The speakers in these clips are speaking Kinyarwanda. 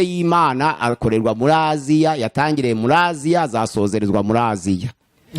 y'Imana akorerwa muri Aziya, yatangiriye muri Aziya, azasozerezwa muri Aziya.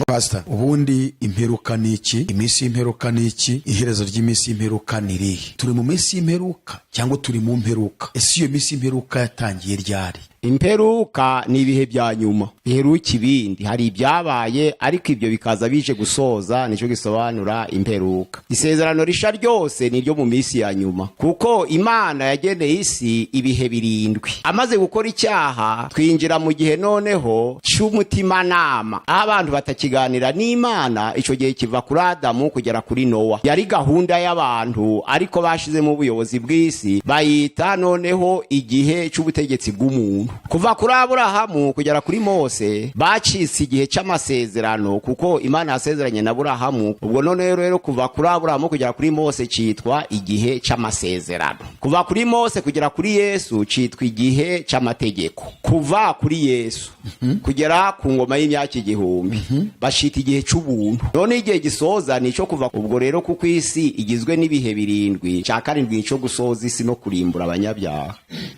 Pastor, ubundi imperuka niki? Iminsi y'imperuka niki? Iherezo ry'iminsi y'imperuka nirihe? Turi mu minsi y'imperuka cyangwa turi mu mperuka? Ese iyo minsi y'imperuka yatangiye ryari? Imperuka ni ibihe bya nyuma biheruka ibindi. Hari ibyabaye ariko ibyo bikaza bije gusoza, nicyo gisobanura imperuka. Isezerano risha ryose ni ryo mu minsi ya nyuma, kuko Imana yageneye isi ibihe 7. Amaze gukora icyaha, twinjira mu gihe noneho cy'umutima nama, aho abantu batakiganira n'Imana. Icyo gihe kiva kuri Adamu kugera kuri Nowa. Yari gahunda y'abantu, ariko bashize mu buyobozi bw'isi bayita noneho igihe cy'ubutegetsi bw'umuntu. Kuva kuri Aburahamu kugera kuri Mose bacitse igihe cy'amasezerano, kuko Imana yasezeranye na Aburahamu. Ubwo none rero kuva kuri Aburahamu kugera kuri Mose cyitwa igihe cy'amasezerano. Kuva kuri Mose kugera kuri Yesu cyitwa igihe cy'amategeko. Kuva kuri Yesu kugera ku ngoma y'imyaka 1000 bashita igihe cy'ubuntu. None igihe gisoza nico kuva. Ubwo rero kuko isi igizwe n'ibihe 7, cya 7 nico gusoza isi no kurimbura abanyabyaha.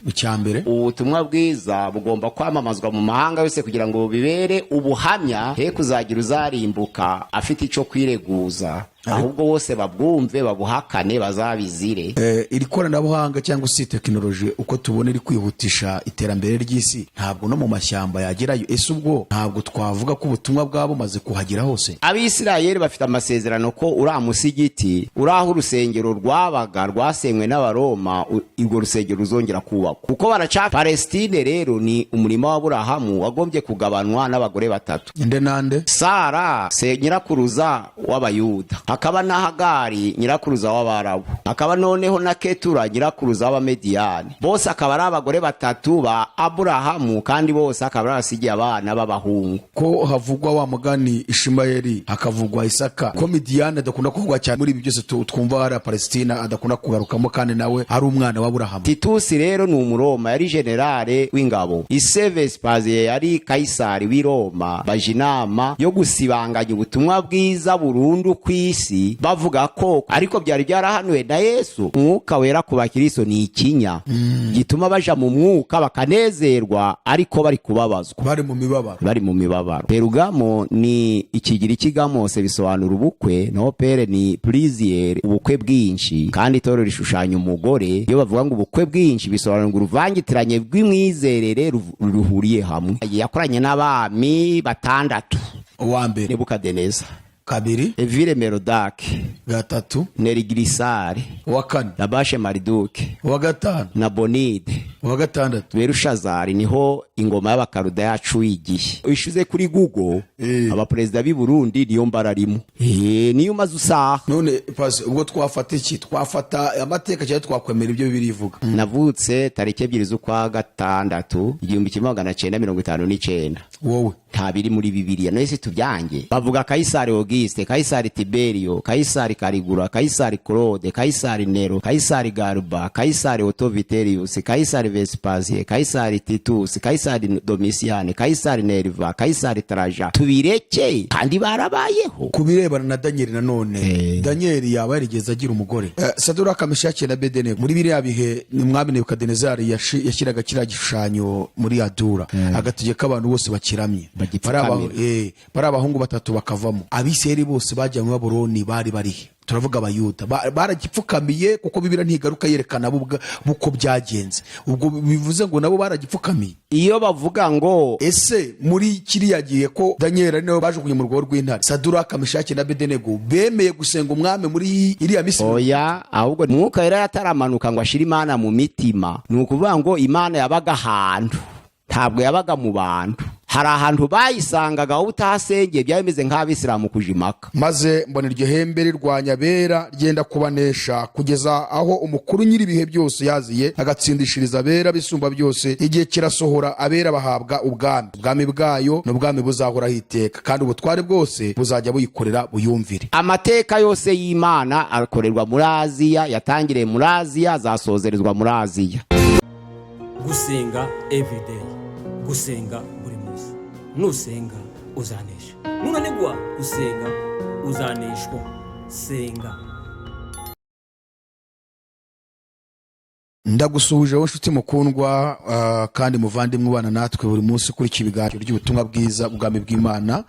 Icyambere, ubutumwa bwiza bugomba kwamamazwa mu mahanga yose kugira ngo bibere ubuhamya, he kuzagira uzarimbuka afite ico kwireguza, ahubwo bose babwumve, babuhakane, bazabizire. Iri koranabuhanga cyangwa se tekinoloji uko tubona iri kwihutisha iterambere ry'isi, ntabwo no mu mashyamba yagerayo. Ese ubwo ntabwo twavuga ko ubutumwa bwabo maze kuhagera hose? Abisirayeli bafite amasezerano ko uriya musigiti uraho urusengero rwabaga rwasenywe n'Abaroma, urwo rusengero ruzongera kubakwa, kuko baraca Palestine. Rero ni umurimo w'Aburahamu wagombye kugabanwa n'abagore 3. Inde nande? Sara se nyirakuruza w'Abayuda, hakaba na Hagari nyirakuruza w'Abarabu, hakaba noneho na Ketura nyirakuruza w'Abamediyani. Bose akaba ari abagore 3 ba Aburahamu, kandi bose akaba arasigiye abana b'abahungu. Ko havugwa wa mugani Ishimayeli, hakavugwa Isaka, ko Midiyani adakunda kuvugwa cyane muri ibi byose twumva hari Palestina adakunda kugarukamo, kandi nawe ari umwana wa Aburahamu. Titusi rero ni Umuroma, yari generale w'ingabo. Ise Vespasiye yari Kaisari w'i Roma. Baje inama yo gusibanganya ubutumwa bwiza burundu kw'isi, bavuga ko ariko byari byarahanuwe na Yesu. Umwuka wera ku bakristo ni ikinya gituma baja mu mwuka bakanezerwa, ariko bari kubabazwa, bari mu mibabaro. Perugamo ni Ikigiriki gamose bisobanura ubukwe, no pere ni plaisir, ubukwe bwinshi, kandi itorero rishushanya umugore. Iyo bavuga ngo ubukwe bwinshi bisobanura ngo uruvangitiranye rw'imwizerere ruhuriye hamwe. Yakoranye n'abami 6. Uwa mbere Nebukadineza, kabiri Evile Merodaki, gatatu Nerigirisari, uwa kane Labashe Mariduke, uwa gatanu Nabonide, uwa gatandatu Berushazari. Niho ingoma y'Abakaruda yacu igihe ishize kuri Google. Abaperezida b'i Burundi niyo mbararimo, niyo maze usaha. None pasi, ubwo twafata iki? Twafata amateka cyangwa twakwemera ibyo birivuga? Navutse tariki 2 z'ukwa gatandatu 1959. Wowe nta biri muri Bibiliya, no ese tubyange. Bavuga Kaisari Auguste, Kaisari Tiberio, Kaisari Caligula, Kaisari Claude, Kaisari Nero, Kaisari Galba, Kaisari Otto Vitellius, Kaisari Vespasiye, Kaisari Titus, Kaisari Domitian, Kaisari Nerva, Kaisari Trajan. Tubireke kandi barabayeho. Kubirebana na Daniel nanone, Daniel yaba yarigeze agira umugore. Saduraka, Meshaki na Abedenego, muri biriya bihe umwami Nebukadinezari yashyiraga kiriya gishushanyo muri Adura, agategeka abantu bose bakiramye. Bari abahungu 3 bakavamo. Abisirayeli bose bajya mu Babuloni bari barihe? Turavuga Abayuda baragipfukamiye, kuko Bibiliya ntigaruka yerekana buko byagenze. Ubwo bivuze ngo nabo baragipfukamiye. Iyo bavuga ngo ese muri kiriya gihe ko Daniel niwe bajugunye mu rwobo rw'intare, Saduraka, Meshaki na Abedenego bemeye gusenga umwami muri iriya Misiri? Oya, ahubwo Mwuka Wera yataramanuka ngo ashire Imana mu mitima. Ni ukuvuga ngo Imana yabaga ahantu, ntabwo yabaga mu bantu. Hari ahantu bayisangaga aho utasengeye, byabimeze nk'Abisilamu kuja Impaka. Maze mbona iryo hembe rirwanya abera ryenda kubanesha, kugeza aho umukuru nyiri ibihe byose yaziye agatsindishiriza abera bisumba byose. Igihe kirasohora, abera bahabwa ubwami bwayo n'ubwami buzahoraho iteka, kandi ubutware bwose buzajya buyikorera buyumvire. Amateka yose y'Imana akorerwa muri Aziya, yatangiriye muri Aziya, azasozerezwa muri Aziya. Gusenga everyday, gusenga buri munsi. Nusenga uzanesha, nunanigwa gusenga uzaneshwa. Senga. ndagusuhuje wowe nshuti mukundwa kandi muvandimwe ubana natwe buri munsi kuri iki biganiro ry'ubutumwa bwiza ubwami bw'Imana.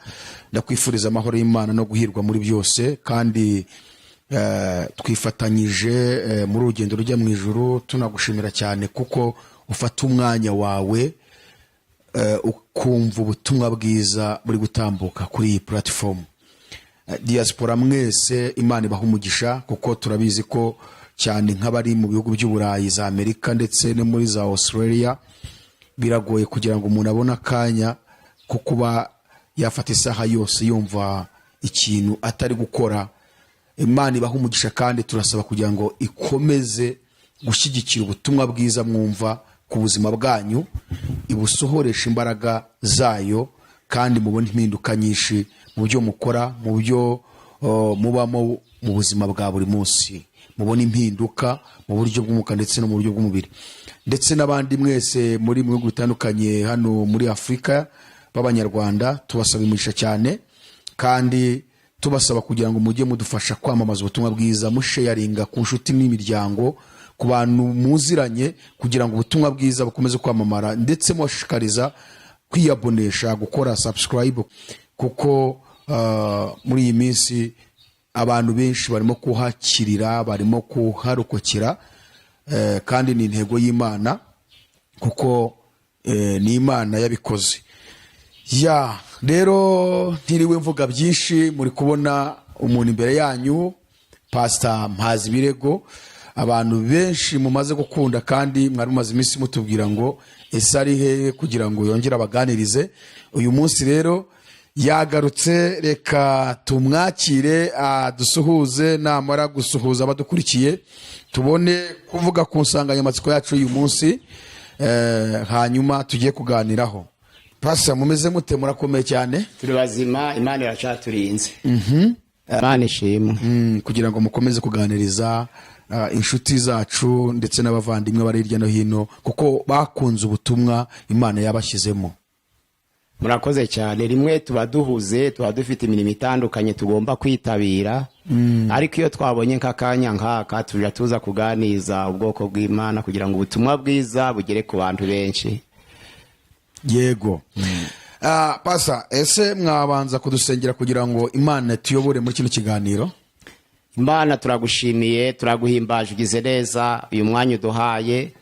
Ndakwifuriza amahoro y'Imana no guhirwa muri byose, kandi twifatanyije muri urugendo rujya mu ijuru. Tunagushimira cyane kuko ufata umwanya wawe ukumva ubutumwa bwiza buri gutambuka kuri iyi platform. Diaspora mwese Imana ibaha umugisha, kuko turabizi ko cyane nk'abari mu bihugu by'Uburayi, za Amerika ndetse no muri za Australia, biragoye kugira ngo umuntu abone akanya ko kuba yafata isaha yose yumva ikintu atari gukora. Imana ibaha umugisha, kandi turasaba kugira ngo ikomeze gushyigikira ubutumwa bwiza mwumva ku buzima bwanyu, ibusohoresha imbaraga zayo, kandi mubone impinduka nyinshi mu byo mukora, mu byo mubamo mu buzima bwa buri munsi. Mubone impinduka mu buryo bw'umwuka ndetse no mu buryo bw'umubiri. Ndetse n'abandi mwese muri mu bihugu bitandukanye hano muri Afurika b'Abanyarwanda, tubasaba umugisha cyane, kandi tubasaba kugira ngo mujye mudufasha kwamamaza ubutumwa bwiza, musharinga ku nshuti n'imiryango, ku bantu muziranye, kugira ngo ubutumwa bwiza bukomeze kwamamara, ndetse mwashikariza kwiyabonesha, gukora subscribe, kuko muri iyi minsi abantu benshi barimo kuhakirira, barimo kuharokokera, kandi ni intego y'Imana, kuko ni Imana yabikoze. Rero ntiriwe mvuga byinshi, muri kubona umuntu imbere yanyu, Pastor Mpazibirego. Abantu benshi mumaze gukunda, kandi mwari mumaze iminsi mutubwira ngo ese ari hehe kugira ngo yongere abaganirize. Uyu munsi rero yagarutse, reka tumwakire dusuhuze, namara gusuhuza abadukurikiye tubone kuvuga ku nsanganyamatsiko yacu uyu munsi, hanyuma tugiye kuganiraho. Pastor, mumeze mute? Murakomeye cyane? Turi bazima, Imana iracaturinze. Imana ishimwe. Kugira ngo mukomeze kuganiriza inshuti zacu ndetse n'abavandimwe bari hirya no hino, kuko bakunze ubutumwa Imana yabashyizemo. Murakoze cyane. Rimwe tuba duhuze, tuba dufite imirimo itandukanye tugomba kwitabira, ariko iyo twabonye nk'akanya nk'aka tuja tuza kuganiza ubwoko bw'Imana kugira ngo ubutumwa bwiza bugere ku bantu benshi. Yego. Pastor, ese mwabanza kudusengera kugira ngo Imana tuyobore muri kino kiganiro? Imana turagushimiye, turaguhimbaje, ugize neza uyu mwanya uduhaye,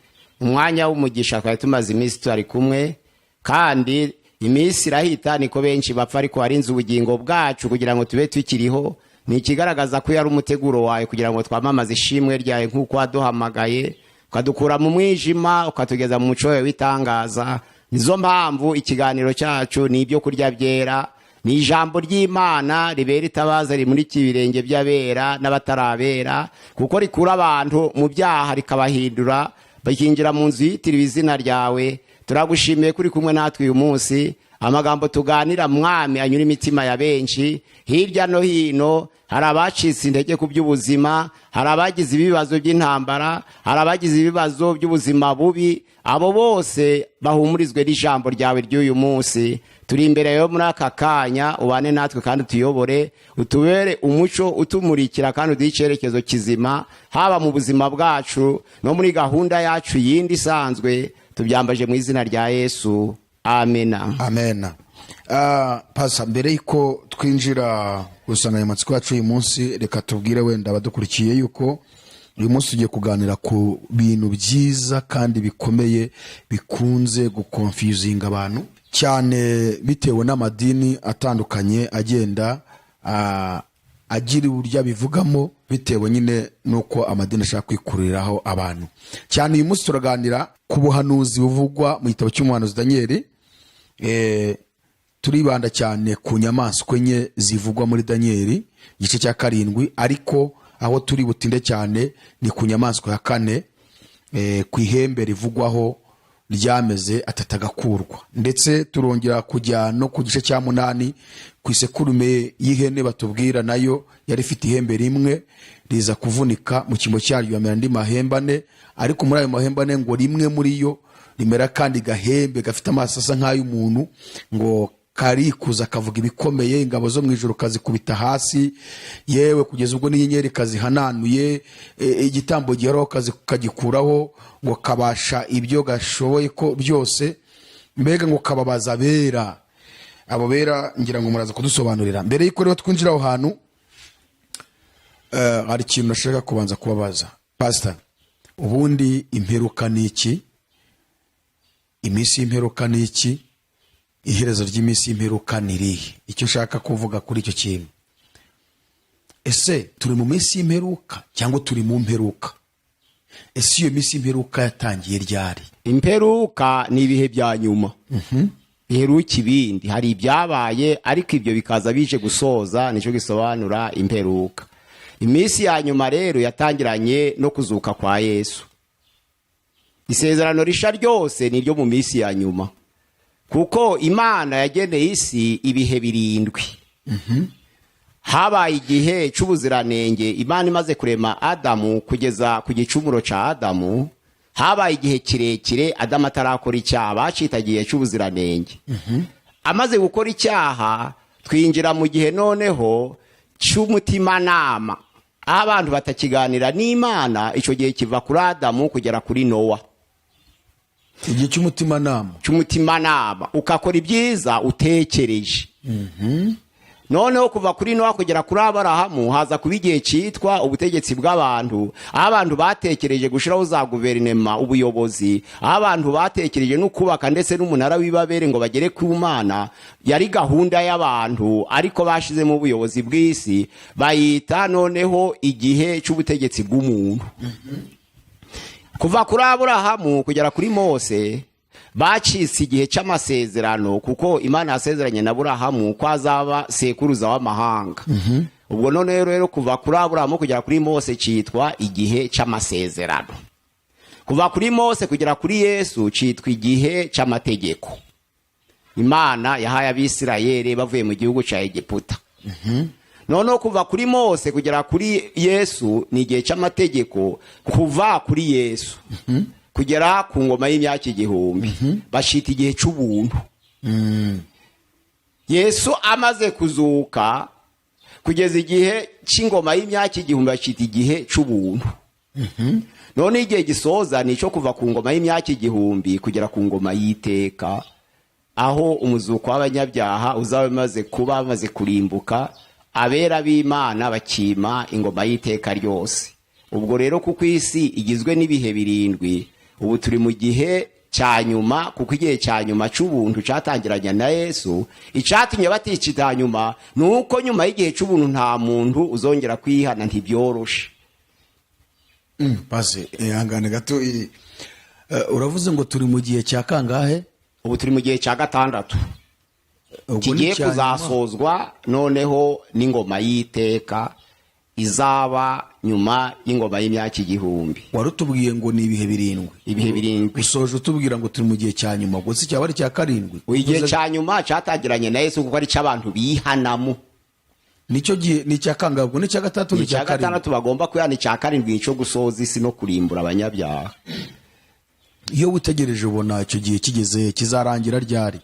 umwanya w'umugisha. Twari tumaze iminsi turi kumwe, kandi iminsi irahita niko benshi bapfa, ariko warinze ubugingo bwacu kugira ngo tube tukiriho. Ni ikigaragaza ko yari umuteguro wawe kugira ngo twamamaze ishimwe ryawe, nk'uko waduhamagaye ukadukura mu mwijima ukatugeza mu muco wawe w'itangaza. Nizo mpamvu ikiganiro cyacu ni ibyo kurya byera, ni ijambo ry'Imana ribera itabaza rimurika ibirenge by'abera n'abatarabera, kuko rikura abantu mu byaha rikabahindura bakinjira mu nzu yitiriwe izina ryawe. Turagushimiye kuri kumwe natwe uyu munsi. Amagambo tuganira Mwami anyura imitima ya benshi hirya no hino. Hari abacitse intege ku by'ubuzima, hari abagize ibibazo by'intambara, hari abagize ibibazo by'ubuzima bubi. Abo bose bahumurizwe n'ijambo ryawe ry'uyu munsi. Turi imbere yo muri aka kanya, ubane natwe kandi tuyobore, utubere umuco utumurikira, kandi uduhe icyerekezo kizima, haba mu buzima bwacu no muri gahunda yacu yindi isanzwe. Tubyambaje mu izina rya Yesu, amena. Amena. Pastor, mbere yuko twinjira ku nsanganyamatsiko yacu uyu munsi, reka tubwire wenda abadukurikiye yuko uyu munsi tugiye kuganira ku bintu byiza kandi bikomeye bikunze gukonfuzinga abantu cyane, bitewe n'amadini atandukanye agenda agira uburyo abivugamo, bitewe nyine nuko amadini ashaka kwikuriraho abantu cyane. Uyu munsi turaganira ku buhanuzi buvugwa mu gitabo cy'umuhanuzi Daniel. Turibanda cyane ku nyamaswa enye zivugwa muri Daniel igice cya 7, ariko aho turi butinde cyane ni ku nyamaswa ya 4, ku ihembe rivugwaho ryameze atatagakurwa. Ndetse turongera kujya no ku gice cya 8, ku isekurume y'ihene batubwira nayo yari ifite ihembe rimwe riza kuvunika mu kimbo cyaryo, yamera andi mahembe 4, ariko muri ayo mahembe 4 ngo rimwe muri yo rimera kandi gahembe gafite amaso asa nk'ay'umuntu, ngo karikuza kavuga ibikomeye, ingabo zo mu ijuru kazikubita hasi, yewe kugeza ubwo n'inyenyeri kazihananuye, igitambo gihoraho kagikuraho, ngo kabasha ibyo gashoboye ko byose, mbega ngo kababaza abera. Abo bera ngira ngo muraza kudusobanurira. Mbere y'uko rero twinjira aho hantu, hari ikintu nashaka kubanza kubabaza pastor. Ubundi imperuka ni iki? Iminsi y'imperuka ni iki? Iherezo ry'iminsi y'imperuka ni irihe? Icyo ushaka kuvuga kuri icyo kintu. Ese turi mu minsi y'imperuka cyangwa turi mu mperuka? Ese iyo minsi y'imperuka yatangiye ryari? Imperuka ni ibihe bya nyuma. Biheruka ibindi, hari ibyabaye ariko ibyo bikaza bije gusoza, nicyo gisobanura imperuka. Iminsi ya nyuma rero yatangiranye no kuzuka kwa Yesu. Isezerano risha ryose ni ryo mu minsi ya nyuma, kuko Imana yageneye isi ibihe 7. Habaye igihe cy'ubuziranenge, Imana imaze kurema Adamu kugeza ku gicumuro ca Adamu. Habaye igihe kirekire Adamu atarakora icyaha, bacitagiye cy'ubuziranenge. Amaze gukora icyaha, twinjira mu gihe noneho cy'umutima nama, aho abantu batakiganira n'Imana. Icyo gihe kiva kuri Adamu kugera kuri Nowa. Igihe cy'umutima nama. Cy'umutima nama, ukakora ibyiza utekereje. Noneho kuva kuri Nowa kugera kuri Aburahamu haza kuba igihe cyitwa ubutegetsi bw'abantu, aho abantu batekereje gushiraho za guverinema, ubuyobozi, aho abantu batekereje no kubaka ndetse n'umunara w'ibabere ngo bagere ku Mana. Yari gahunda y'abantu, ariko bashizemo ubuyobozi bw'isi, bayita noneho igihe cy'ubutegetsi bw'umuntu. Kuva kuri Aburahamu kugera kuri Mose bacitse igihe cy'amasezerano, kuko Imana yasezeranye na Aburahamu ko azaba sekuruza w'amahanga. Ubwo none rero kuva kuri Aburahamu kugera kuri Mose cyitwa igihe cy'amasezerano. Kuva kuri Mose kugera kuri Yesu cyitwa igihe cy'amategeko. Imana yahaye Abisirayeli bavuye mu gihugu cya Egiputa. Noneho kuva kuri Mose kugera kuri Yesu ni igihe cy'amategeko. Kuva kuri Yesu kugera ku ngoma y'imyaka 1000 bashita igihe cy'ubuntu. Yesu amaze kuzuka kugeza igihe cy'ingoma y'imyaka 1000 bashita igihe cy'ubuntu. None igihe gisoza ni cyo kuva ku ngoma y'imyaka 1000 kugera ku ngoma y'iteka, aho umuzuko w'abanyabyaha uzaba maze kuba maze kurimbuka, abera b'Imana bakima ingoma y'iteka ryose. Ubwo rero kuko isi igizwe n'ibihe 7, ubu turi mu gihe cya nyuma, kuko igihe cya nyuma cy'ubuntu cyatangiranye na Yesu. Icyatumye baticita nyuma nuko nyuma y'igihe cy'ubuntu nta muntu uzongera kwihana, ntibyoroshe. Base ihangane gato, uravuze ngo turi mu gihe cya kangahe? Ubu turi mu gihe cya 6. Kigiye kuzasozwa noneho n'ingoma y'iteka izaba nyuma y'ingoma y'imyaka 1000. Warutubwiye ngo ni ibihe 7. Ibihe 7. Usoje utubwira ngo turi mu gihe cya nyuma, gusa cyaba ari cya 7. Igihe cya nyuma cyatagiranye na Yesu kuko ari cy'abantu bihanamo. Nicyo gihe ni cya kangahe? Ubwo ni cya 3 ni cya 6 bagomba kuyana cya 7 cyo gusoza isi no kurimbura abanyabyaha. Iyo utegereje ubona icyo gihe kigeze kizarangira ryari?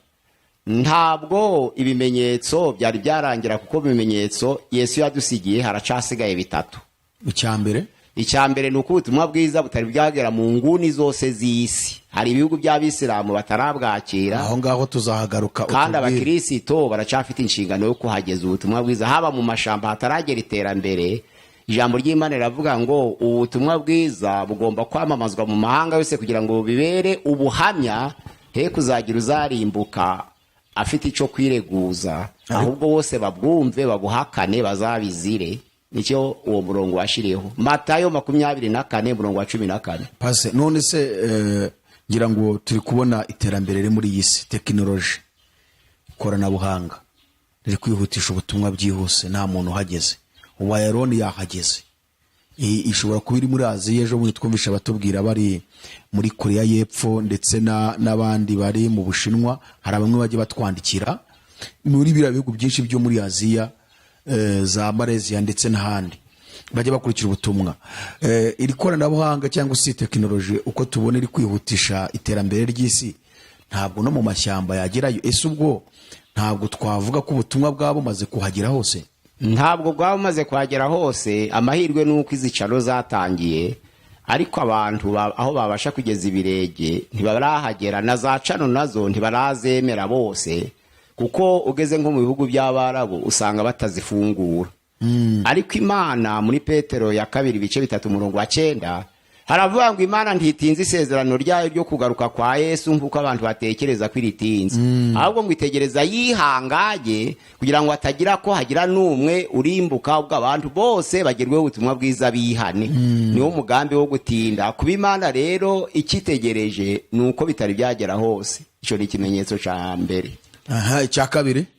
Ntabwo ibimenyetso byari byarangira, kuko ibimenyetso Yesu yadusigiye haracasigaye 3. Icyambere ni uko ubutumwa bwiza butari bwagera mu nguni zose z'isi. Hari ibihugu by'Abisilamu batarabwakira, aho ngaho tuzahagaruka. Kandi abakristo baracafite inshingano yo kuhageza ubutumwa bwiza, haba mu mashamba hataragera iterambere. Ijambo ry'Imana riravuga ngo ubutumwa bwiza bugomba kwamamazwa mu mahanga yose kugira ngo bibere ubuhamya, he kuzagira uzarimbuka afite icyo kwireguza, ahubwo bose babwumve babuhakane bazabizire. Nicyo uwo murongo washiriyeho, Matayo 24:14. Pase none se ngira ngo turi kubona iterambere riri muri iyi si, tekinoloji, ikoranabuhanga riri kwihutisha ubutumwa byihuse, nta muntu uhageze. Uwayaroni yahageze, ishobora kuba iri muri Aziya. Ejo bundi twumvisha batubwira bari muri Korea y'Epfo ndetse n'abandi bari mu Bushinwa. Hari bamwe bajya batwandikira muri biriya bihugu byinshi byo muri Aziya, za Malaysia ndetse n'ahandi, bajya bakurikira ubutumwa. Iri koranabuhanga cyangwa se tekinoloji uko tubona iri kwihutisha iterambere ry'isi, ntabwo no mu mashyamba yagerayo. Ese ubwo ntabwo twavuga ko ubutumwa bwaba bumaze kuhagera hose. ntabwo bwaba bumaze kuhagera hose. Amahirwe ni uko izicaro zatangiye, ariko abantu aho babasha kugeza ibirenge ntibarahagera, na za cano nazo ntibarazemera bose, kuko ugeze nko mu bihugu by'Abarabu usanga batazifungura. Ariko Imana muri Petero ya 2:3-9 haravuga ngo Imana ntitinze isezerano ryayo ryo kugaruka kwa Yesu nk'uko abantu batekereza ko iritinze, ahubwo ngo itegereza yihangaye kugira ngo hatagira ko hagira n'umwe urimbuka, ubwo abantu bose bagerweho ubutumwa bwiza bihane. Niwo mugambi wo gutinda kuba. Imana rero ikitegereje nuko bitari byagera hose. Ico ni ikimenyetso ca mbere.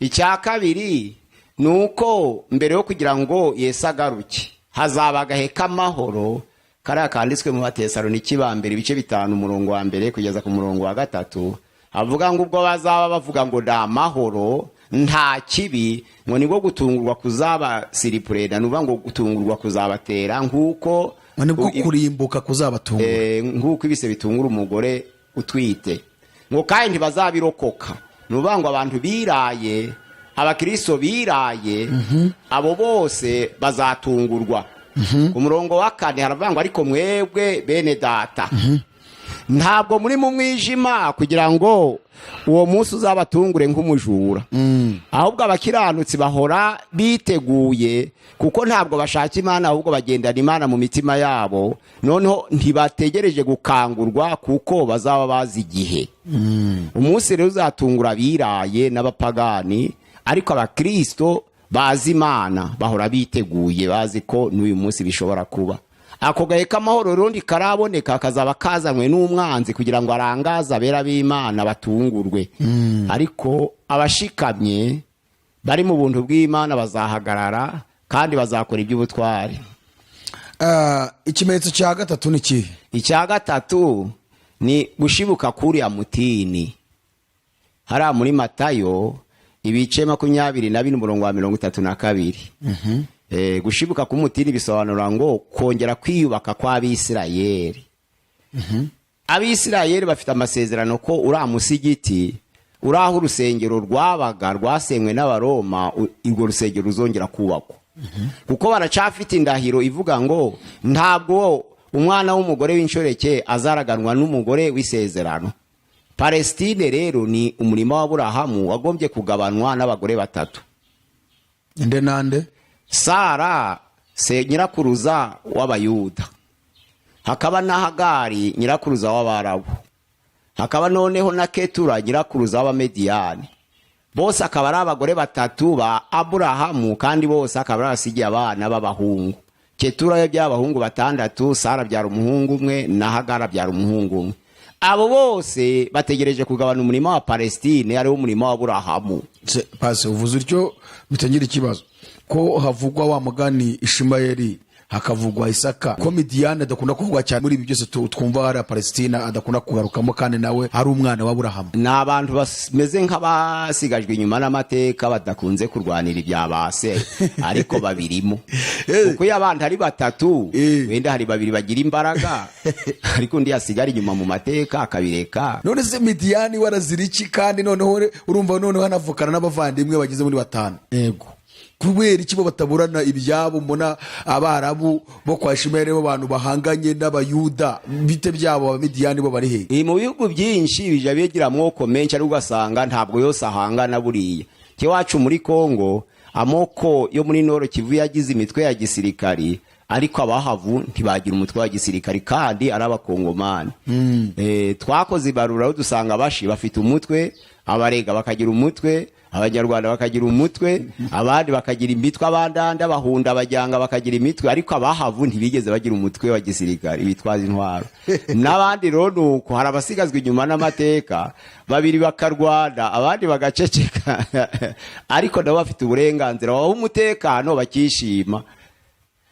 Icya kabiri nuko mbere yo kugira ngo Yesu agaruke hazaba agahe k'amahoro, kariya kanditswe mu Batesalonike ba mbere 5:1 kugeza ku 3, avuga ngo ubwo bazaba bavuga ngo nda mahoro nta kibi, ngo nibwo gutungurwa kuzaba siripureda, nuvuga ngo gutungurwa kuzabatera nk'uko nibwo kurimbuka kuzabatungura, nk'uko ibise bitungura umugore utwite, ngo kandi ntibazabirokoka. Nuvuga ngo abantu biraye, abakristo biraye, abo bose bazatungurwa. Ku murongo wa 4 haravuga ngo ariko mwebwe bene data, ntabwo muri mu mwijima kugira ngo uwo munsi uzabatungure nk'umujura, ahubwo abakiranutsi bahora biteguye, kuko ntabwo bashaka Imana ahubwo bagendana Imana mu mitima yabo, noneho ntibategereje gukangurwa kuko bazaba bazi igihe. Umunsi rero uzatungura biraye n'abapagani, ariko abakristo bazi Imana bahora biteguye, bazi ko n'uyu munsi bishobora kuba. Ako gahe k'amahoro rundi karaboneka, kazaba kazanywe n'umwanzi kugira ngo arangaze abera b'Imana batungurwe. Ariko abashikamye bari mu buntu bw'Imana bazahagarara kandi bazakora iby'ubutwari. Ikimenyetso cya gatatu ni kihe? Icya gatatu ni gushibuka kuriya mutini. Hariya muri Matayo 22:32. Gushibuka k'umutini bisobanura ngo kongera kwiyubaka kw'Abisirayeli. Abisirayeli bafite amasezerano ko uriya musigiti, uraho urusengero rwabaga rwasenywe n'Abaroma, urwo rusengero ruzongera kubakwa. Kuko baracafite indahiro ivuga ngo ntabwo umwana w'umugore w'inshoreke azaraganwa n'umugore w'isezerano. Palestine rero ni umurima wa Aburahamu wagombye kugabanwa n'abagore batatu. Nde nande? Sara se nyirakuruza w'Abayuda, hakaba na Hagari nyirakuruza w'Abarabu, hakaba noneho na Ketura nyirakuruza w'Abamediyani. Bose akaba ari abagore batatu ba Aburahamu, kandi bose akaba arasigiye abana b'abahungu. Ketura y'abahungu 6, Sara byara umuhungu umwe, na Hagara byara umuhungu umwe. Abo bose bategereje kugabana umurima wa Palestine, ari wo umurima wa Aburahamu. Pase uvuze utyo bitangira ikibazo ko havugwa wa mugani Ishimayeli, hakavugwa Isaka, ko Midiyani adakunda kuvugwa cyane muri ibi byose twumva hari Palestina adakunda kugarukamo, kandi nawe hari umwana wa Aburahamu. Ni abantu bameze nk'abasigajwe inyuma n'amateka, badakunze kurwanira ibya base, ariko babirimo. Kuko iyo abantu ari batatu, wenda hari babiri bagira imbaraga, ariko undi yasigara inyuma mu mateka akabireka. None se Midiyani waraziriki, kandi noneho urumva noneho hanavukana n'abavandimwe bageze muri 5. Yego. Kubera iki bo bataburana ibyabo? Mbona Abarabu bo kwa Ishimayeli bo bantu bahanganye n'Abayuda, bite byabo Abamidiyani bo bari he? Mu bihugu byinshi bija bigira amoko menshi, ari ugasanga ntabwo yose ahangana buriya. Cyewacu muri Kongo amoko yo muri Nord Kivu yagize imitwe ya gisirikari, ariko abahavu ntibagira umutwe wa gisirikari kandi ari abakongomani. Twakoze ibarura dusanga bashi bafite umutwe, abarega bakagira umutwe, Abanyarwanda bakagira umutwe, abandi bakagira imitwe, abandanda bahunda abajyanga bakagira imitwe, ariko abahavu ntibigeze bagira umutwe wa gisirikari bitwaza intwaro. N'abandi rero nuko hari abasigazwe inyuma n'amateka, babiri bakarwana abandi bagaceceka, ariko nabo bafite uburenganzira waho umutekano bakishima.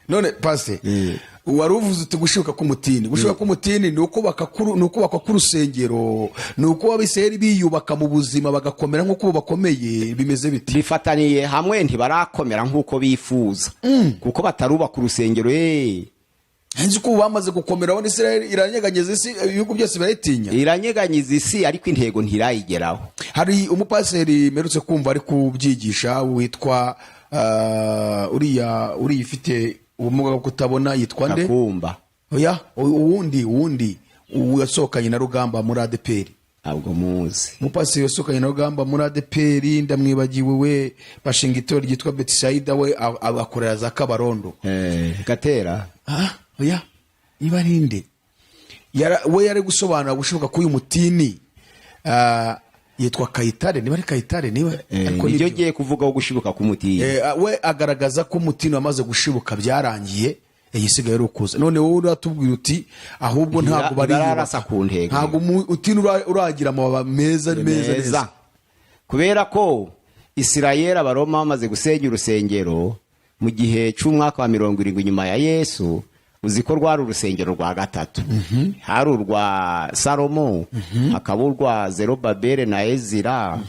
None pase waruvuze uti gushibuka k'umutini. Gushibuka k'umutini ni uko bakwa k'urusengero, ni uko Abisirayeli biyubaka mu buzima bagakomera nk'uko bakomeye. Bimeze biti bifataniye hamwe, ntibarakomera nk'uko bifuza, kuko batarubaka urusengero. Nzi ko bamaze gukomera, abone Isirayeli iranyeganyeza isi, ibihugu byose barayitinya. Iranyeganyeza isi, ariko intego ntirayigeraho. hari umupaseri merutse kumva ari kubyigisha witwa uriya ufite ubumuga bwo kutabona yitwa nde? Kakumba. Oya, uwundi yasohokanye na Rugamba muri ADPR. Ntabwo muzi. Umupaseri yasohokanye na Rugamba muri ADPR, ndamwibagiwe we, bashinga itorero ryitwa Betisaida, we akorera za Kabarondo. Gatera. Oya, niba ninde? We yari gusobanura gushoboka k'uyu mutini yitwa Kayitare, niba ari Kayitare niba nibyo giye kuvuga wo gushibuka k'umutini. We agaragaza ko umutini wamaze gushibuka byarangiye, yisigaye rukuza. None wowe uratubwira uti ahubwo ntabwo bari bararasa ku ntego, ntabwo utini uragira amababa meza kubera ko Isirayeli abaroma bamaze gusenya urusengero mu gihe cy'umwaka wa 70 nyuma ya Yesu. Uzi ko rwari urusengero rwa gatatu. Hari urwa Salomo, hakaba urwa Zerubabeli na Ezira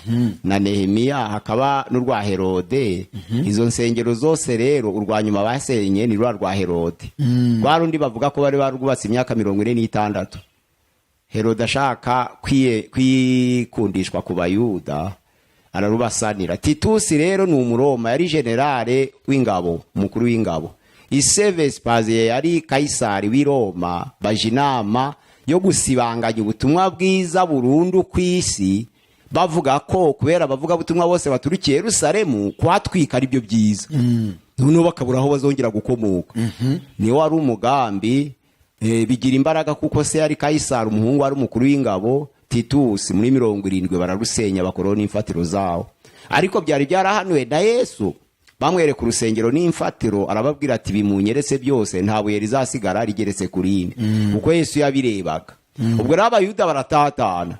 na Nehemiya, hakaba n'urwa Herode. Izo nsengero zose rero urwa nyuma basenye ni rwa Herode. Rwa rundi bavuga ko bari barwubatse imyaka 46. Herode ashaka kwikundishwa ku Bayuda ararubasanira. Titusi rero ni umuroma, yari generale w'ingabo, umukuru w'ingabo. Vespasiye yari Kaisari w'i Roma, baje inama yo gusibanganya ubutumwa bwiza burundu ku isi, bavuga ko kubera bavuga ubutumwa bose baturukiye Yerusalemu kwatwika ari byo byiza. Noneho bakabura aho bazongera gukomoka. Niyo wari umugambi, bigira imbaraga kuko se yari Kaisari, umuhungu wari umukuru w'ingabo Titus. Muri 70 bararusenya bakorona imfatiro zawo, ariko byari byarahanuwe na Yesu. Bamwereka urusengero n'imfatiro, arababwira ati bimunyeretse byose nta buye rizasigara rigeretse kurindi. Uko Yesu yabirebaga. Ubwo rero Abayuda baratatana.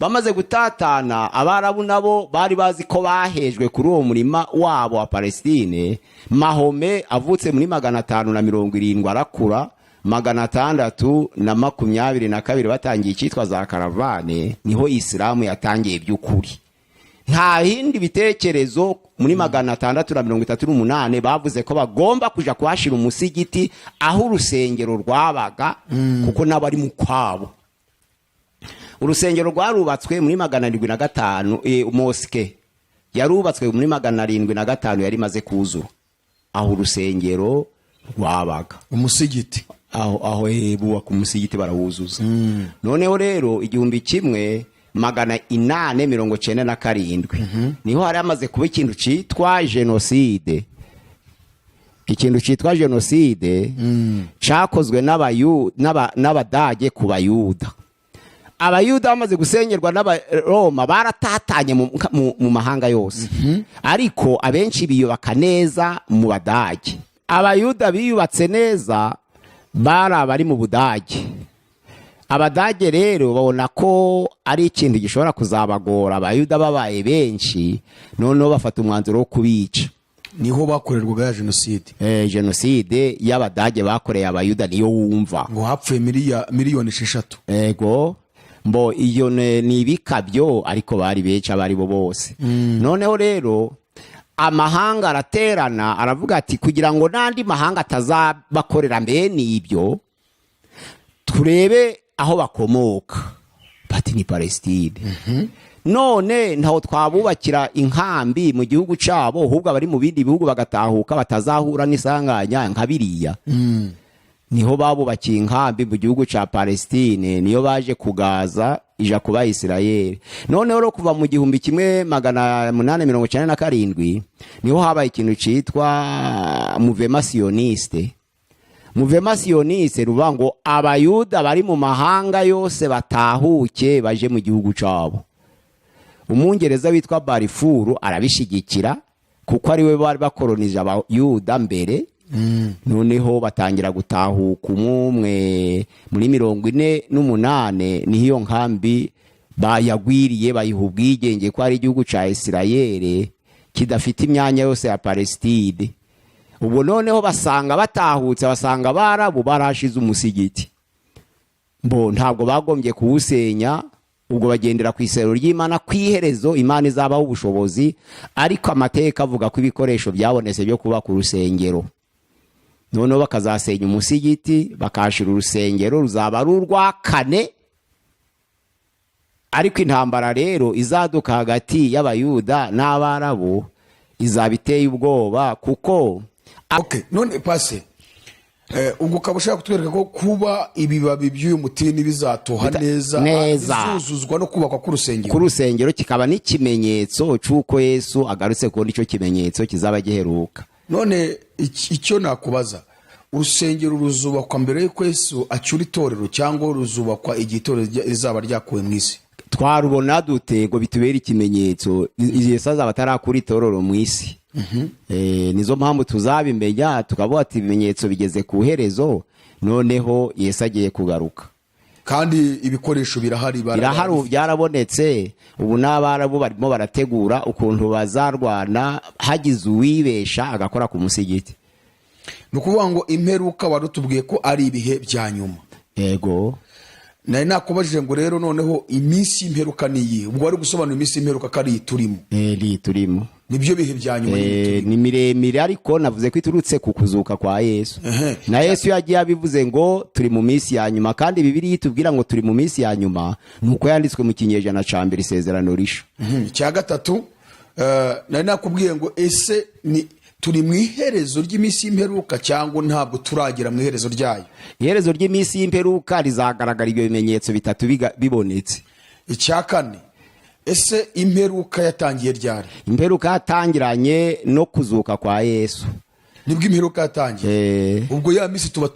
Bamaze gutatana, Abarabu nabo bari bazi ko bahejwe kuri uwo murima wabo wa Palestine. Mahome avutse muri 570 arakura, 622 batangiye icyitwa za karavane, niho Islamu yatangiye by'ukuri. Nta hindi bitekerezo muri 638 bavuze ko bagomba kuja kuhashira umusigiti aho urusengero rwabaga, kuko nabari mu kwabo. Urusengero rwarubatswe muri 705, moske yarubatswe muri 705 yari maze kuzura. Aho urusengero rwabaga umusigiti, aho bubaka umusigiti barawuzuza. Noneho rero 1897 niho hari amaze kuba ikintu citwa genocide. Ikintu citwa genocide cakozwe n'Abadage ku Bayuda. Abayuda bamaze gusengerwa n'Abaroma baratatanye mu mahanga yose, ariko abenshi biyubaka neza mu Badage. Abayuda biyubatse neza bari abari mu Budage. Abadage rero babona ko ari ikintu gishobora kuzabagora Abayuda babaye benshi, noneho bafata umwanzuro wo kubica. Niho bakorerwaga genocide. Genocide y'Abadage bakoreye Abayuda niyo wumva ngo hapfuye miliyoni 6. Ego, mbo iyo ni ibikabyo, ariko bari benshi abari bo bose. Noneho rero amahanga araterana, aravuga ati kugira ngo nandi mahanga atazabakorera mbene ibyo, turebe aho bakomoka. Bati ni Palestine. None ntaho twabubakira inkambi mu gihugu cabo, ahubwo bari mu bindi bihugu bagatahuka batazahura n'isanganya nka biriya. Niho babubakiye inkambi mu gihugu ca Palestine, niyo baje kugaza ija kuba Isirayeli. Noneho ro kuva mu 1897 niho habaye ikintu citwa mouvement sioniste. Mouvement sioniste rubango Abayuda bari mu mahanga yose batahuke baje mu gihugu cabo. Umungereza witwa Balfour arabishigikira kuko ari we bari bakolonije Abayuda mbere. Noneho batangira gutahuka umwe muri 48 niyo nkambi bayagwiriye, bayiha ubwigenge ko ari igihugu ca Isirayeli kidafite imyanya yose ya Palestine. Ubwo noneho basanga batahutse, basanga Abarabu barashize umusigiti. Mbo ntabwo bagombye kuwusenya, ubwo bagendera ku isero ry'Imana kwiherezo Imana izabaho ubushobozi, ariko amateka avuga ko ibikoresho byabonetse byo kuba ku rusengero. Noneho bakazasenya umusigiti, bakashira urusengero ruzaba ari urwa 4. ariko intambara rero izaduka hagati y'abayuda n'abarabu izaba iteye ubwoba kuko okay none pase ubwo ukaba ushaka kutwereka ko kuba ibibabi by'uyu mutini bizatoha neza bizuzuzwa no kubakwa k'urusengero kikaba n'ikimenyetso cy'uko Yesu agarutse kubona icyo kimenyetso kizaba giheruka. None icyo nakubaza, urusengero ruzubakwa mbere y'uko Yesu acyura itorero cyangwa ruzubakwa igihe itorero rizaba ryakuwe mu isi? Twarubona dute ngo bitubere ikimenyetso Yesu azaba atarakura itorero mu isi? Nizo mpamvu tuzabimenya tukavuga ati ibimenyetso bigeze ku herezo, noneho Yesu agiye kugaruka. Kandi ibikoresho birahari byarabonetse. Ubu n'abarabu barimo barategura ukuntu bazarwana hagize uwibesha agakora ku musigiti. Nukuvuga ngo imperuka warutubwiye ko ari ibihe bya nyuma. Yego. Nari nakubajije ngo rero noneho iminsi y'imperuka niyi, ubwo ari gusobanura iminsi y'imperuka kari turimo. Turimo. Nibyo bihe bya nyuma ni miremire, ariko navuze ko iturutse ku kuzuka kwa Yesu. Na Yesu yagiye abivuze ngo turi mu minsi ya nyuma, kandi Bibiliya itubwira ngo turi mu minsi ya nyuma nuko yanditswe mu kinyejana ca mbere Isezerano Rishya. Cya gatatu nari nakubwiye ngo ese ni turi mu iherezo ry'iminsi y'imperuka cyangwa ntabwo turagira mu iherezo ryayo? Iherezo ry'iminsi y'imperuka rizagaragara ibyo bimenyetso bitatu bibonetse. Icya kane, ese imperuka yatangiye ryari? Imperuka yatangiranye no kuzuka kwa Yesu. Nibwo imperuka yatangiye. Ubwo ya minsi tuba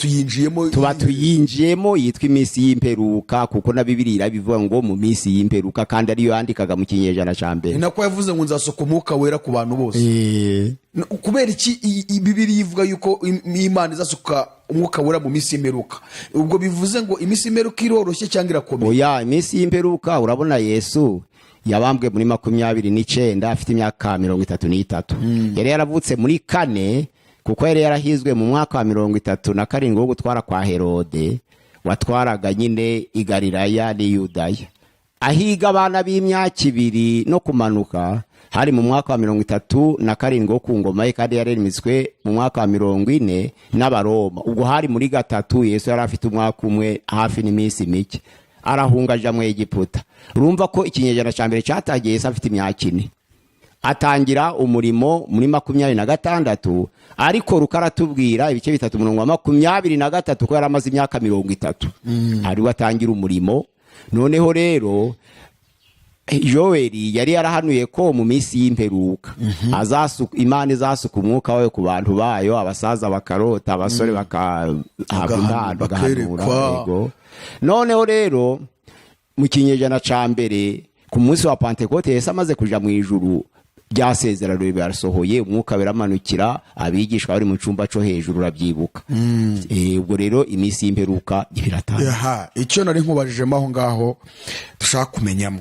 tuyinjiyemo yitwa iminsi y'imperuka, kuko na Bibiliya irabivuga ngo mu minsi y'imperuka, kandi ariyo yandikaga mu kinyejana ca mbere. Ni nako yavuze ngo nzasoka umwuka wera ku bantu bose. Kubera iki Bibiliya ivuga yuko Imana izasuka umwuka wera mu minsi y'imperuka? Ubwo bivuze ngo iminsi y'imperuka iroroshye cyangwa irakomeye? Oya, iminsi y'imperuka urabona Yesu yabambwe muri 29 afite imyaka 33. Yari yaravutse muri 4 kuko yari yarahizwe mu mwaka wa 37 wo gutwara kwa Herode watwaraga nyine i Galilaya ni Yudaya. Ahiga abana b'imyaka 2 no kumanuka hari mu mwaka wa 37 wo ku ngoma ye, kandi yaremitswe mu mwaka wa 40 n'Abaroma. Ubwo hari muri 3 Yesu yari afite umwaka umwe hafi n'iminsi mike arahunga aja mu Egiputa. Urumva ko ikinyejana ca mbere cyatagiye Yesu afite imyaka 4. Atangira umurimo muri 26, ariko rukaratubwira ibice 3:23 ko yaramaze imyaka 30 ari watangira umurimo. Noneho rero Joeli yari yarahanuye ko mu minsi y'imperuka Imana izasuka umwuka wayo ku bantu bayo, abasaza bakarota, abasore bagahanura. Noneho rero mu kinyejana ca mbere ku munsi wa Pentekote Yesu amaze kuja mu ijuru, byasezerano birasohoye, umwuka weramanukira abigishwa bari mu cyumba cyo hejuru, urabyibuka. Ubwo rero iminsi y'imperuka biratanga. Icyo nari nkubajijemo aho ngaho dushaka kumenyamo,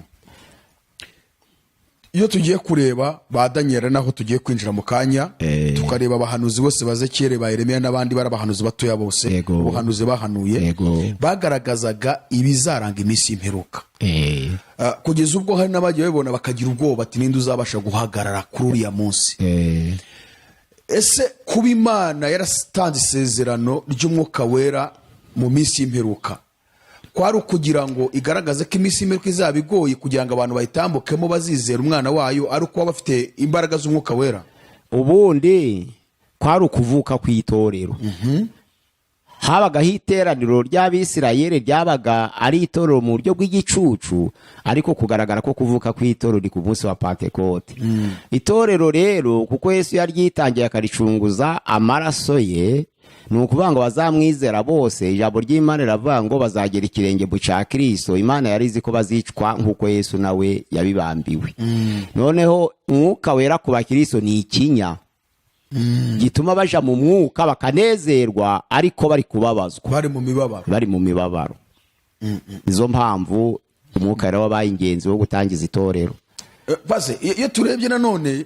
iyo tugiye kureba ba Daniel naho tugiye kwinjira mu kanya, tukareba abahanuzi bose bazekere ba Yeremiya n'abandi barabahanuzi batoya bose, ubuhanuzi bahanuye bagaragazaga ibizaranga iminsi y'imperuka. Kugeza ubwo hari n'abagiye babona bakagira ubwoba ati ninde uzabasha guhagarara kuri uriya munsi. Ese kuba Imana yaratanze isezerano ry'umwuka wera mu minsi y'imperuka kwari kugira ngo igaragaze ko iminsi y'imperuka izaba igoye kugira ngo abantu bayitambukemo bazizera umwana wayo, ari uko bafite imbaraga z'umwuka wera? Ubundi kwari ukuvuka kw'itorero. Habagaho iteraniro ry'Abisirayeli ryabaga ari itorero mu buryo bw'igicucu, ariko kugaragara ko kuvuka kw'itorero ni ku munsi wa Pentekote. Itorero rero kuko Yesu yaryitangiye akaricunguza amaraso ye, ni ukuvuga ngo bazamwizera bose. Ijambo ry'Imana riravuga ngo bazagera ikirenge mu cya Kristo. Imana yari izi ko bazicwa nk'uko Yesu nawe yabibambiwe. Noneho umwuka wera ku bakristo ni ikinya gituma baja mu mwuka bakanezerwa, ariko bari kubabazwa, bari mu mibabaro. Izo mpamvu umwuka wera wabaye ingenzi wo gutangiza itorero. Base iyo turebye nanone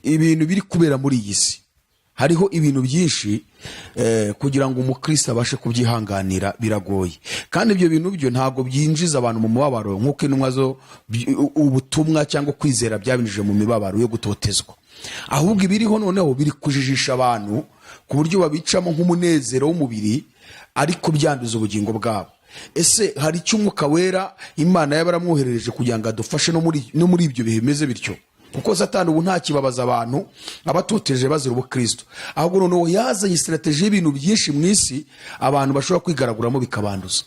ibintu biri kubera muri iyi si, hariho ibintu byinshi kugira ngo umukristo abashe kubyihanganira biragoye, kandi ibyo bintu byo ntabwo byinjiza abantu mu mubabaro nk'uko intumwa zo ubutumwa cyangwa kwizera byabinjije mu mibabaro yo gutotezwa. Ahubwo ibiriho noneho biri kujijisha abantu ku buryo babicamo nk'umunezero w'umubiri, ariko byanduza ubugingo bwabo. ese hari icyo umwuka wera imana yaba yaramwoherereje kugira ngo adufashe no muri ibyo bihe bimeze bityo? kuko satani ubu ntakibabaza abantu abatoteje bazira ubukristo, ahubwo noneho yazanye strategy y'ibintu byinshi mu isi abantu bashobora kwigaraguramo bikabanduza.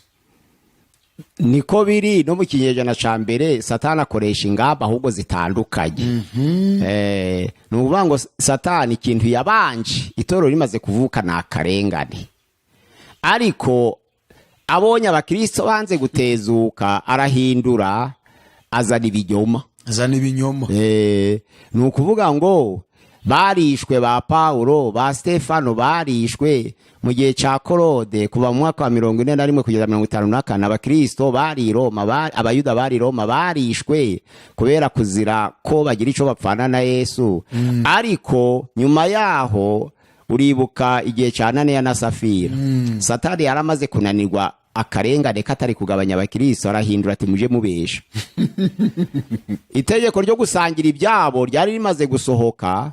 niko biri no mu kinyejana ca mbere satani akoresha ingamba ahubwo zitandukanye. Ni ukuvuga ngo satani ikintu yabanje itorero rimaze kuvuka ni akarengane, ariko abonye abakristo banze gutezuka arahindura azana ibinyoma. Ni ukuvuga ngo barishwe ba Paulo ba Stefano barishwe mu gihe ca Korode kuva mu mwaka wa 41 kugeza 54. Abakristo bari Roma, abayuda bari Roma barishwe kubera kuzira ko bagira ico bapfana na Yesu. Ariko nyuma yaho uribuka igihe ca Ananiya na Safira, Satani yaramaze kunanirwa akarengane katari kugabanya abakristo, arahindura ati muje mubesha. Itegeko ryo gusangira ibyabo ryari rimaze gusohoka,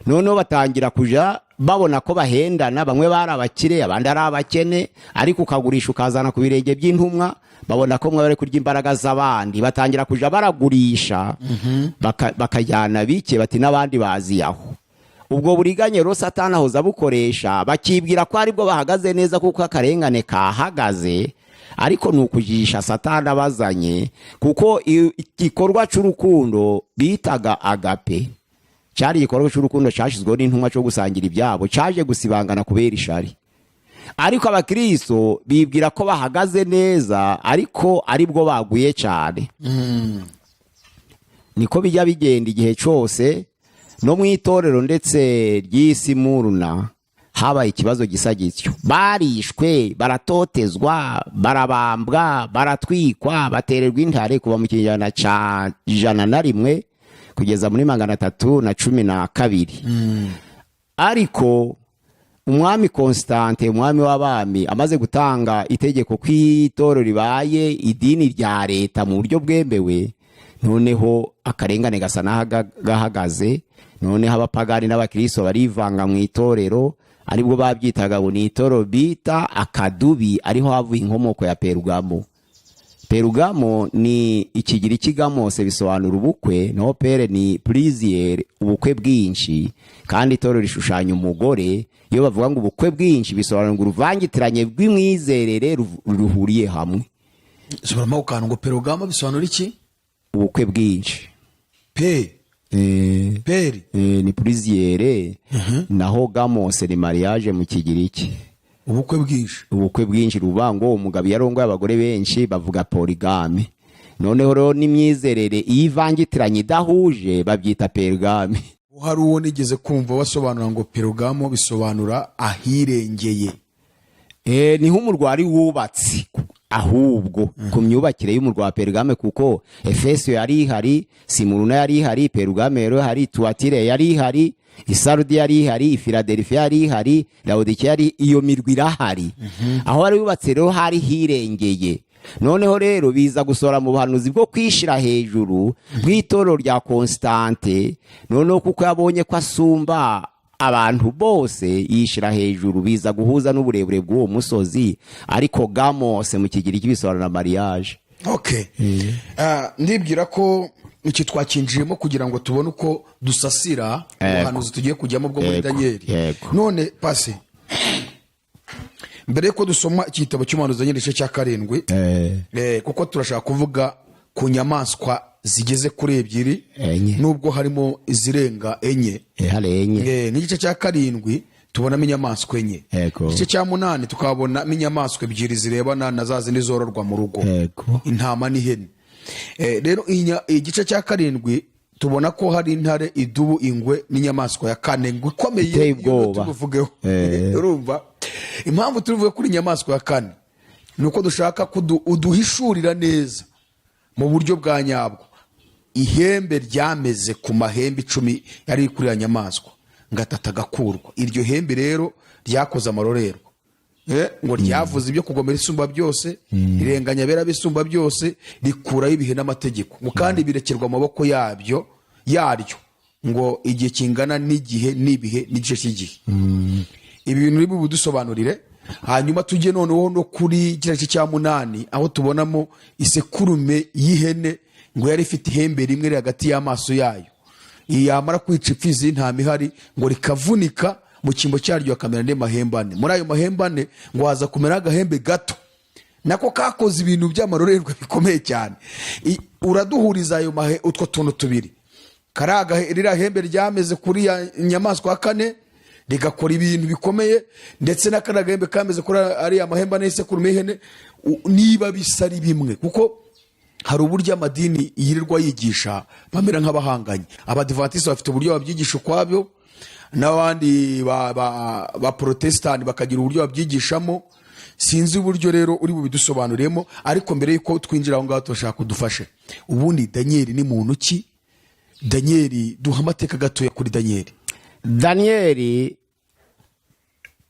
noneho batangira kuja babona ko bahendana, bamwe bari abakire abandi ari abakene, ariko ukagurisha ukazana ku birenge by'intumwa, babona ko mwe bari kurya imbaraga z'abandi, batangira kuja baragurisha bakajyana bike bati n'abandi bazi aho. Ubwo buriganye ro Satani ahoza bukoresha, bakibwira ko aribwo bahagaze neza kuko akarengane kahagaze, ariko nukujisha Satani abazanye, kuko igikorwa c'urukundo bitaga agape cyari igikorwa cy'urukundo cyashizweho n'intumwa cyo gusangira ibyabo, cyaje gusibangana kubera ishari. Ariko abakristo bibwira ko bahagaze neza, ariko aribwo baguye cyane. Niko bijya bigenda igihe cyose no mu itorero ndetse ry'isi muruna habaye ikibazo gisa gityo. Barishwe, baratotezwa, barabambwa, baratwikwa, batererwa intare kuva mu kinyejana ca 101 kugeza muri 312. Ariko umwami Constante, umwami w'abami, amaze gutanga itegeko kw'itorero ribaye idini rya leta mu buryo bwembewe, noneho akarengane gasa n'ahagaze. Noneho abapagani n'abakristo barivanga mu itorero, aribwo babyitaga ngo ni itorero bita akadubi, ariho havuye inkomoko ya Perugamo. Perugamo ni ikigiriki gamose bisobanura ubukwe, no pere ni plaisir, ubukwe bwinshi, kandi itorero rishushanya umugore. Iyo bavuga ngo ubukwe bwinshi bisobanura ngo uruvangitiranye rw'imwizerere ruhuriye hamwe. Sobanura ukana ngo Perugamo bisobanura iki? Ubukwe bwinshi. Peri ni plaisir, naho gamose ni mariage mu kigiriki. Ubukwe bwinshi rubango umugabo yarongoye abagore benshi bavuga polygame. Noneho rero n'imyizerere ivangitiranye idahuje babyita pergame. Hari uwo nigeze kumva wasobanura ngo Perugamo bisobanura ahirengeye. Ni nk'umurwari wubatse ahubwo ku myubakire y'umurwa wa Pergame, kuko Efeso yari ihari, Simuruna yari ihari, Perugame yari ihari, Tuatire yari ihari, Isarudi yari ihari, Philadelphia yari ihari, Laodikia yari, iyo mirwi irahari. Aho ari yubatse rero hari hirengeye. Noneho rero biza gusora mu buhanuzi bwo kwishira hejuru bw'itorero rya Constante, noneho kuko yabonye ko asumba abantu bose yishira hejuru, biza guhuza n'uburebure bw'uwo musozi, ariko gamose mu kigiriki bisobanura mariage. Ndibwira ko iki twakinjiyemo kugira ngo tubone uko dusasira ubuhanuzi tugiye kujyamo bwo muri Danieli. None pase mbere yuko dusoma igitabo cy'umuhanuzi Danieli igice cya 7, kuko turashaka kuvuga ku nyamaswa zigeze kuri 2, nubwo harimo izirenga 4. N'igice cya 7 tubonamo inyamaswa 4. Igice cya 8 tukabonamo inyamaswa 2 zirebana na za zindi zororwa mu rugo, intama n'ihene. Rero igice cya 7 tubona ko hari intare, idubu, ingwe n'inyamaswa ya 4 ngo ikomeye tuvugeho. Urumva impamvu tuvuge kuri inyamaswa ya 4 nuko dushaka uduhishurira neza mu buryo bwa nyabwo ihembe ryameze ku mahembe 10 yari kuri ya nyamaswa ngatatagakurwa. Iryo hembe rero ryakoze amarorerwa, ngo ryavuze ibyo kugomera isumba byose, irenganya bera bisumba byose, rikuraho ibihe n'amategeko, ngo kandi birekerwa amaboko yaryo ngo igihe kingana n'igihe n'ibihe n'igice cy'igihe. Ibi bintu bibu budusobanurire hanyuma tujye noneho no kuri kiriya gice cya 8 aho tubonamo isekurume y'ihene ngo yari ifite ihembe rimwe riri hagati y'amaso yayo, yamara kwica ipfizi y'intama ihari ngo rikavunika mu cyimbo cyaryo hakamera andi mahembe ane. Muri ayo mahembe ane ngo haza kumera agahembe gato nako kakoze ibintu by'amarorerwa bikomeye cyane. Uraduhuriza ayo utwo tuntu tubiri, ririya hembe ryameze kuri ya nyamaswa kane rigakora ibintu bikomeye, ndetse n'akandi gahembe kameze kuri ariya mahembe ane y'isekurume y'ihene, niba bisa ari bimwe. Kuko hari uburyo amadini yirirwa yigisha bamera nk'abahanganye. Abadivantisiti bafite uburyo babyigisha ukwabyo, n'abandi ba protestani bakagira uburyo babyigishamo. Sinzi uburyo rero uri bubidusobanuremo, ariko mbere yuko twinjira aho ngaho turashaka kudufashe. Ubundi Danieli ni muntu ki? Danieli, duha amateka gatoya kuri Danieli. Danieli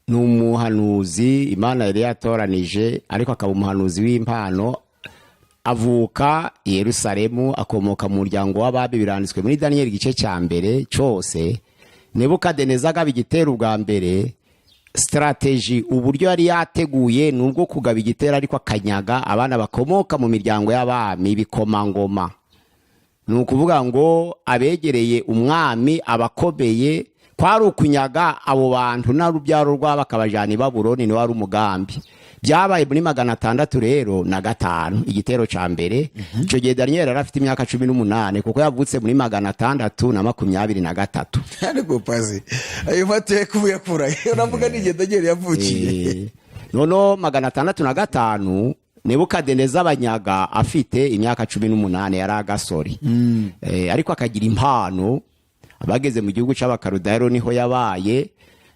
ni umuhanuzi Imana yari yatoranije, ariko akaba umuhanuzi w'impano. Avuka i Yerusalemu, akomoka mu muryango w'ababi, biranditswe muri Danieli igice cya mbere cyose. Nebukadineza agaba igitero ubwa mbere, strategy uburyo yari yateguye nubwo kugaba igitero ariko akanyaga abana bakomoka mu miryango y'abami bikomangoma. Ni ukuvuga ngo abegereye umwami abakomeye kwari ukunyaga abo bantu n'urubyaro rwabo akabajana i Babuloni. Ni wari umugambi. Byabaye muri 605 igitero cya mbere. Icyo gihe Daniel yari afite imyaka 18 kuko yavutse muri 623. Ariko pazi ayo mateka ubuyakura uravuga n'igihe Daniel yavukiye. Nono 605 Nebukadineza abanyaga afite imyaka 18, yari agasori. Ariko akagira impano. Abageze mu gihugu cy'Abakarudaya niho yabaye.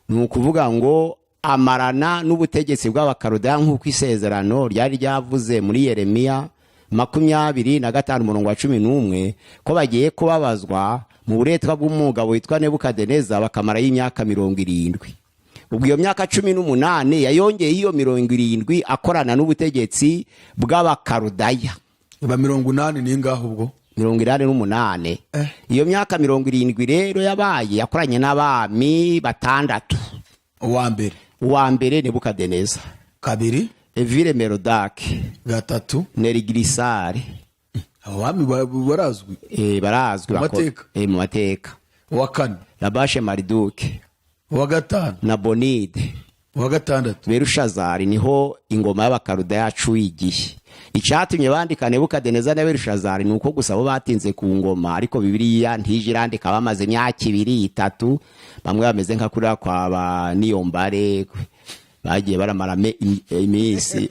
Ni ukuvuga ngo amarana n'ubutegetsi bw'Abakarudaya nk'uko isezerano ryari ryavuze muri Yeremiya 25:11 ko bagiye kubabazwa mu buretwa bw'umugabo witwa Nebukadineza bakamarayo imyaka 70. Ubwo iyo myaka 18 yayongeye iyo 70 akorana n'ubutegetsi bw'Abakarudaya. Ba 80 ni ngaho ubwo 88. Iyo myaka 70 rero yabaye yakoranye n'abami batandatu. Uwa mbere Nebukadineza, kabiri Evile Merodaki, gatatu Nerigirisare. Abami barazwi barazwi mu mateka. Uwa kane Labashe Mariduke. Uwa gatanu Nabonide. Uwa gatandatu Berushazari. Niho ingoma y'Abakarudaya yacuye igihe. Icyatumye bandika Nebukadineza na Berushazari nuko gusa bo batinze ku ngoma, ariko Bibiliya ntije irandika bamaze imyaka 2-3. Bamwe bameze nka kuri kwa Niyombare bagiye baramara iminsi.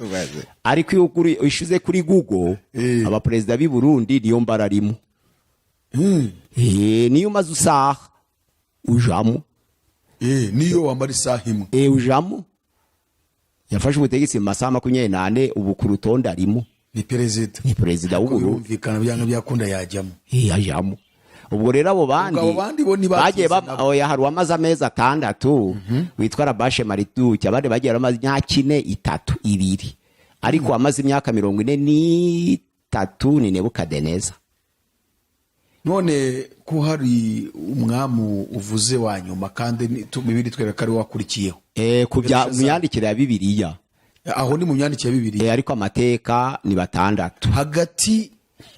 Ariko iyo kuri ishize kuri Google abaperezida b'i Burundi Niyombare arimo. Niyo maze usaha ujamo. Niyo wambara isaha imwe ujamo. Yafashe ubutegetsi mu masaha 24, ubu ku rutonde arimo. Ni perezida w'Uburundi. Yumvikana byanga byakunda yajyamo. Yajyamo. Ubwo rero abo bandi bo bagiye hari wamaze amezi 6 witwa Labashe Mariduke, abandi bagiye bamaze imyaka 4-2. Ariko wamaze imyaka 43 ni Nebukadineza. None ko hari umwamu uvuze wa nyuma kandi Bibiri twereka ari wakurikiyeho kubya mu myandikire ya Bibiliya. Aho ni mu myandikire ya Bibiliya, ariko amateka ni 6. Hagati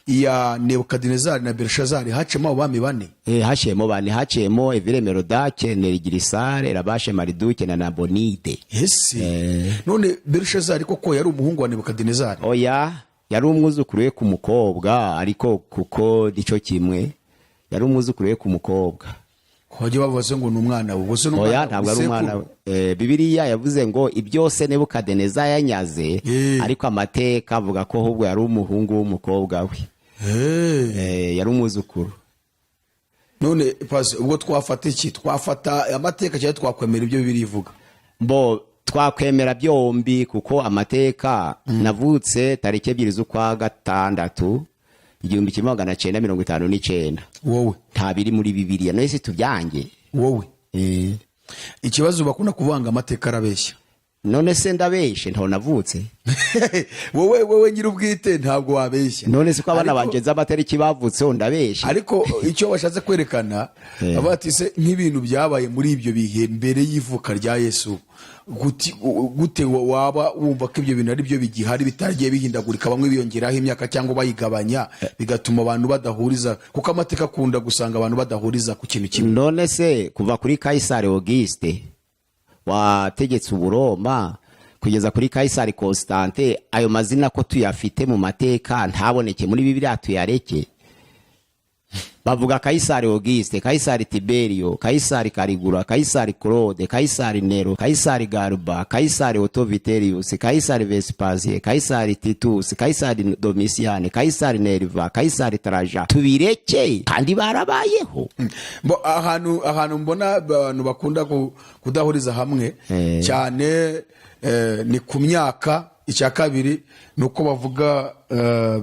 ya Nebukadinezari na Berushazari hacemo abami 4. Hacemo 4. Hacemo Evile Merodake, Nerigirisare, Labashe Mariduke na Nabonide. None Berushazari koko yari umuhungu wa Nebukadinezari? Oya, yari umwuzukuru we ku mukobwa, ariko kuko dico kimwe yari umwuzukuru we ku mukobwa. Hoje bavuze ngo n'umwana we. Oya, ntabwo ari umwana we. Bibiliya yavuze ngo ibyose Nebukadineza yanyaze, ariko amateka avuga ko ahubwo yari umuhungu w'umukobwa we. Yari umwuzukuru. None pazi ubwo twafata iki? Twafata amateka cyangwa twakwemera ibyo Bibiliya ivuga? Twakwemera byombi kuko amateka navutse tariki 2 z'ukwa gatandatu 1959. Wowe nta biri muri Bibiliya, nese tubyange wowe. Ikibazo bakunda kuvanga amateka arabeshya. none se ndabeshe ntaho navutse wowe nyir'ubwite ntabwo wabeshya. none se ko abana Ariko- banje z'amatariki bavutseho ndabeshe ariko icyo bashatse kwerekana bati se nk'ibintu byabaye muri ibyo bihe mbere y'ivuka rya Yesu, gute waba wumva ko ibyo bintu ari byo bigihari bitaragiye bihindagurika, bamwe biyongeraho imyaka cyangwa bayigabanya, bigatuma abantu badahuriza, kuko amateka akunda gusanga abantu badahuriza ku kintu kimwe. none se kuva kuri Kaisari Auguste wategetse Uburoma kugeza kuri Kaisari Constante, ayo mazina ko tuyafite mu mateka ntaboneke muri Bibiliya tuyareke? Bavuga Kaisari Auguste, Kaisari Tiberio, Kaisari Caligula, Kaisari Claude, Kaisari Nero, Kaisari Galba, Kaisari Otto Vitellius, Kaisari Vespasien, Kaisari Titus, Kaisari Domitian, Kaisari Nerva, Kaisari Trajan. Tubireke kandi barabayeho. ahantu mbona abantu bakunda kudahuriza hamwe cyane ni ku myaka. Icya kabiri ni uko bavuga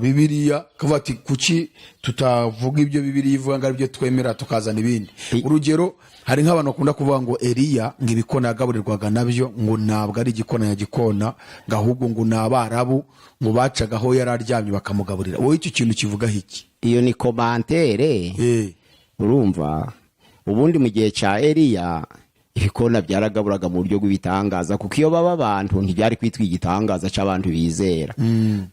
Bibiliya, kavuga ati kuki tutavuga ibyo Bibiliya ivuga ngo aribyo twemera tukazana ibindi. Urugero, hari nk'abantu bakunda kuvuga ngo Eliya ngo ibikona yagaburirwaga nabyo ngo ntabwo ari igikona ya gikona, ngo ahubwo ngo ni Abarabu ngo bacagaho yari aryamye bakamugaburira. Wowe icyo kintu kivugaho iki? Iyo ni komantere. Urumva, ubundi mu gihe cya Eliya ibikona byaragaburaga mu buryo bw'ibitangaza, kuko iyo baba abantu ntibyari kwitwa igitangaza cy'abantu bizera.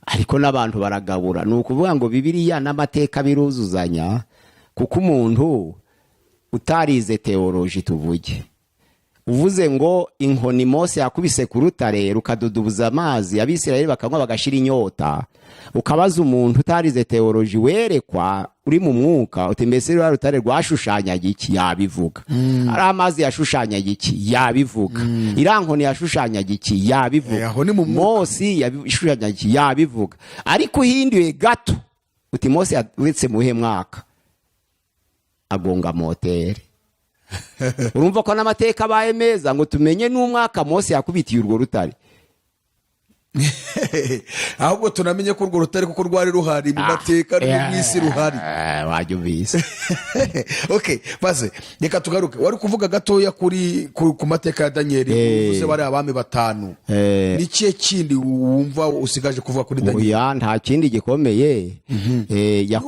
Ariko n'abantu baragabura. Ni ukuvuga ngo Bibiliya n'amateka biruzuzanya, kuko umuntu utarize teoloji tuvuge uvuze ngo inkoni Mose yakubise ku rutare rukadudubuza amazi, Abisirayeli bakanywa bagashira inyota, ukabaza umuntu utarize teoloji werekwa uri mu mwuka uti mbese rwa rutare rwashushanyaga iki? Yabivuga. Ari amazi yashushanyaga iki? Yabivuga. Irankoni yashushanyaga iki? Yabivuga. Mose yashushanyaga iki? Yabivuga. Ariko uhinduye gato uti Mose yawetse muhe mwaka, agonga motere. Urumva ko n'amateka abaye meza ngo tumenye n'umwaka Mose yakubitiye urwo rutare. Ahubwo tunamenye ko urwo rutare kuko rwari ruhari mu mateka no mu isi ruhari. Wajya ubizi. Okay, base reka tugaruke. Wari kuvuga gatoya ku mateka ya Danieli, uvuze bari abami batanu. Ni kiye kindi wumva usigaje kuvuga kuri Danieli? Oya, nta kindi gikomeye. Yaja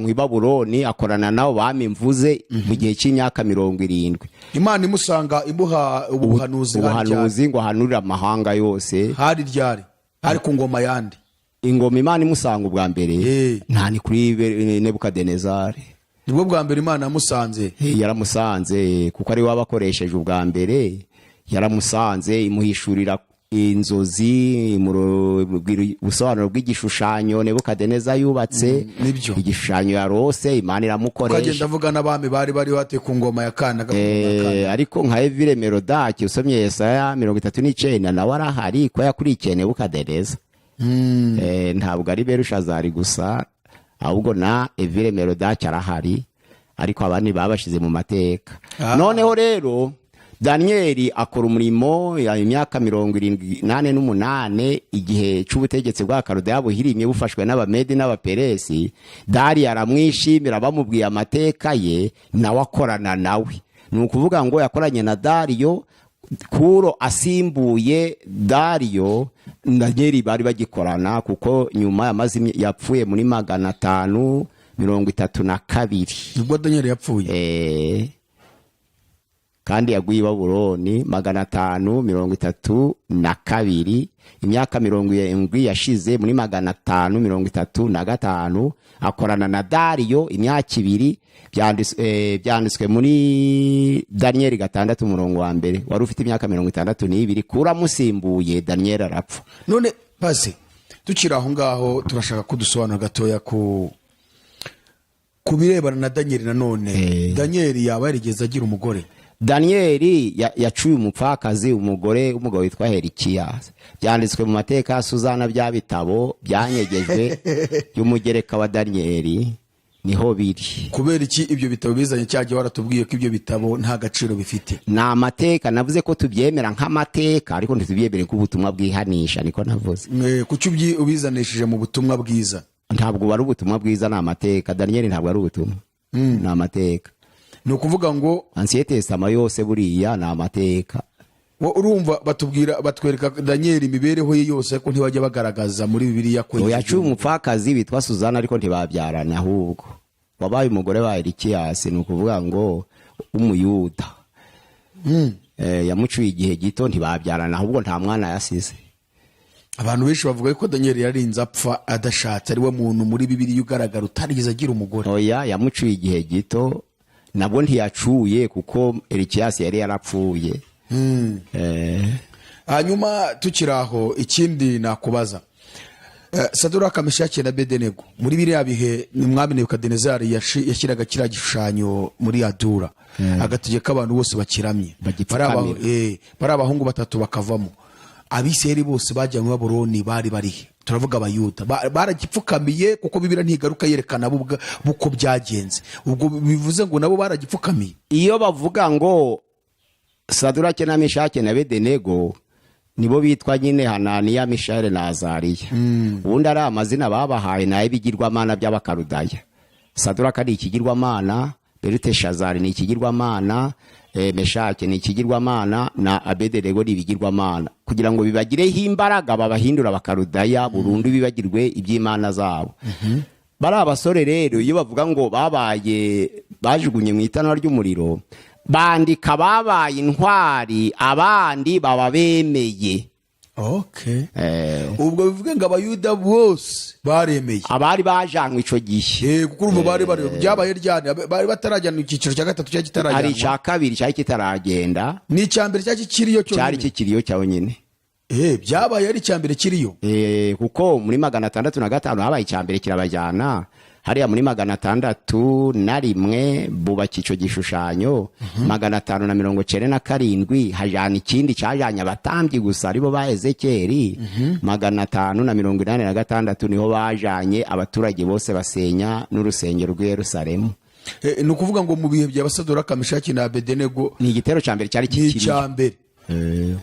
mu Babuloni akorana nabo bami mvuze mu gihe cy'imyaka 70. Imana imusanga imuha ubuhanuzi ngo ahanurire amahanga yose. Hari ryari? Hari ku ngoma yandi? Ingoma Imana imusanga ubwa mbere nta ni kuri Nebukadinezari. Nibwo bwa mbere Imana yamusanze? Yaramusanze kuko ari we wabakoresheje ubwa mbere. Yaramusanze imuhishurira inzozi, ubusobanuro bw'igishushanyo Nebukadinezari yubatse. Igishushanyo yarose Imana iramukoresha. Ukagenda avuga n'abami bari bate ku ngoma ya Kana. Ariko nka Evile Merodaki usomye Yesaya 39 nawe arahari ko yakurikiye Nebukadinezari. Ntabwo ari Berushazari gusa, ahubwo na Evile Merodaki arahari, ariko abandi babashize mu mateka. Noneho rero Danieli akora umurimo ya imyaka 78 igihe cy'ubutegetsi bwa Karudeya buhirimye bufashwe n'Abamedi n'Abaperesi. Dari aramwishimira, bamubwiye amateka ye, nawe akorana nawe. Ni ukuvuga ngo yakoranye na Dariyo, Kuro asimbuye Dariyo, Danieli bari bagikorana kuko nyuma yapfuye muri 532. Nibwo Danieli yapfuye. Kandi yaguye i Babuloni 532. Imyaka 70 yashize muri 535 akorana na Dariyo imyaka 2. Byanditswe muri Danieli 6:1. Wari ufite imyaka 62 Kura musimbuye Danieli arapfa. None base tukira aho ngaho turashaka kudusobanura gatoya ku birebana na Danieli. Nanone Danieli yaba yarigeze agira umugore? Danieli yacuye umupfakazi, umugabo witwa Herikiya. Byanditswe mu mateka ya Suzana, bya bitabo byanyegejwe y'umugereka wa Danieli niho biri. Kubera iki ibyo bitabo bizanye? Cyagiye waratubwiye ko ibyo bitabo nta gaciro bifite. Na amateka navuze ko tubyemera nk'amateka, ariko ntitubyemere ko ubutumwa bwihanisha, niko navuze. Kuki ubizanishije mu butumwa bwiza? Ntabwo bari ubutumwa bwiza, na amateka. Danieli ntabwo ari ubutumwa, na amateka. Ni ukuvuga ngo Ancien Testament yose buriya ni amateka. urumva batwereka Daniel imibereho ye yose ariko ntibajya bagaragaza muri Bibiliya ko yaciye umupfakazi witwa Suzana ariko ntibabyarana, ahubwo wabaye umugore wa Elikiyasi, ni ukuvuga ngo umuyuda. Yamucuye igihe gito ntibabyarana, ahubwo nta mwana yasize. Abantu benshi bavuga ko Daniel yarinze apfa adashatse, ari we muntu muri Bibiliya ugaragara utarigeze agira umugore. Oya, yamucuye igihe gito, nabwo ntiyacuye kuko Elikiyasi yari yarapfuye. Hanyuma tukiraho ikindi nakubaza, Saduraka, Meshaki na Abedenego muri biriya bihe ni umwami Nebukadinezari yashyiraga kiriya gishushanyo muri Adura, agategeka abantu bose bakiramye, bari abahungu batatu bakavamo. Abisirayeli bose bajya mu Babuloni bari barihe? Turavuga Abayuda baragipfukamiye kuko Bibiliya ntigaruka yerekana buko byagenze. Ubwo bivuze ngo nabo baragipfukamiye. Iyo bavuga ngo Saduraka na Meshaki na Abedenego nibo bitwa nyine Hananiya, Mishaeli na Azariya. Ubundi ari amazina babahaye naye bigirwamana by'Abakarudaya. Saduraka ni ikigirwamana, Beluteshazari ni ikigirwamana, Meshaki ni ikigirwamana, na Abedenego ni ibigirwamana, kugira ngo bibagireho imbaraga babahindura Abakarudaya burundu, bibagirwe iby'imana zabo. Bari abasore rero iyo bavuga ngo bajugunye mu itanura ry'umuriro, bandika babaye intwari, abandi baba bemeye. Ubwo bivuga ngo Abayuda bose baremeye, abari bajanwe ico gihe. Kuko urumva bari byabaye ryane, bari batarajyana ikiciro cya gatatu cyari kitarajyana. Hari icya kabiri cyari kitaragenda, ni icya mbere cyari kiriyo cyo cyari kikiriyo cyawe nyine. Byabaye ari icya mbere kiriyo. Kuko muri 605 habaye icya mbere kirabajyana, hariya muri 601 bubaka ico gishushanyo. 597 hajana ikindi cyajanye abatambyi gusa aribo ba Ezekeri. 586 niho bajanye abaturage bose basenya n'urusengero rw'i Yerusalemu. Ni ukuvuga ngo mu bihe bya Saduraka, Meshaki na Abedenego ni igitero cya mbere cyari kikiri cya mbere.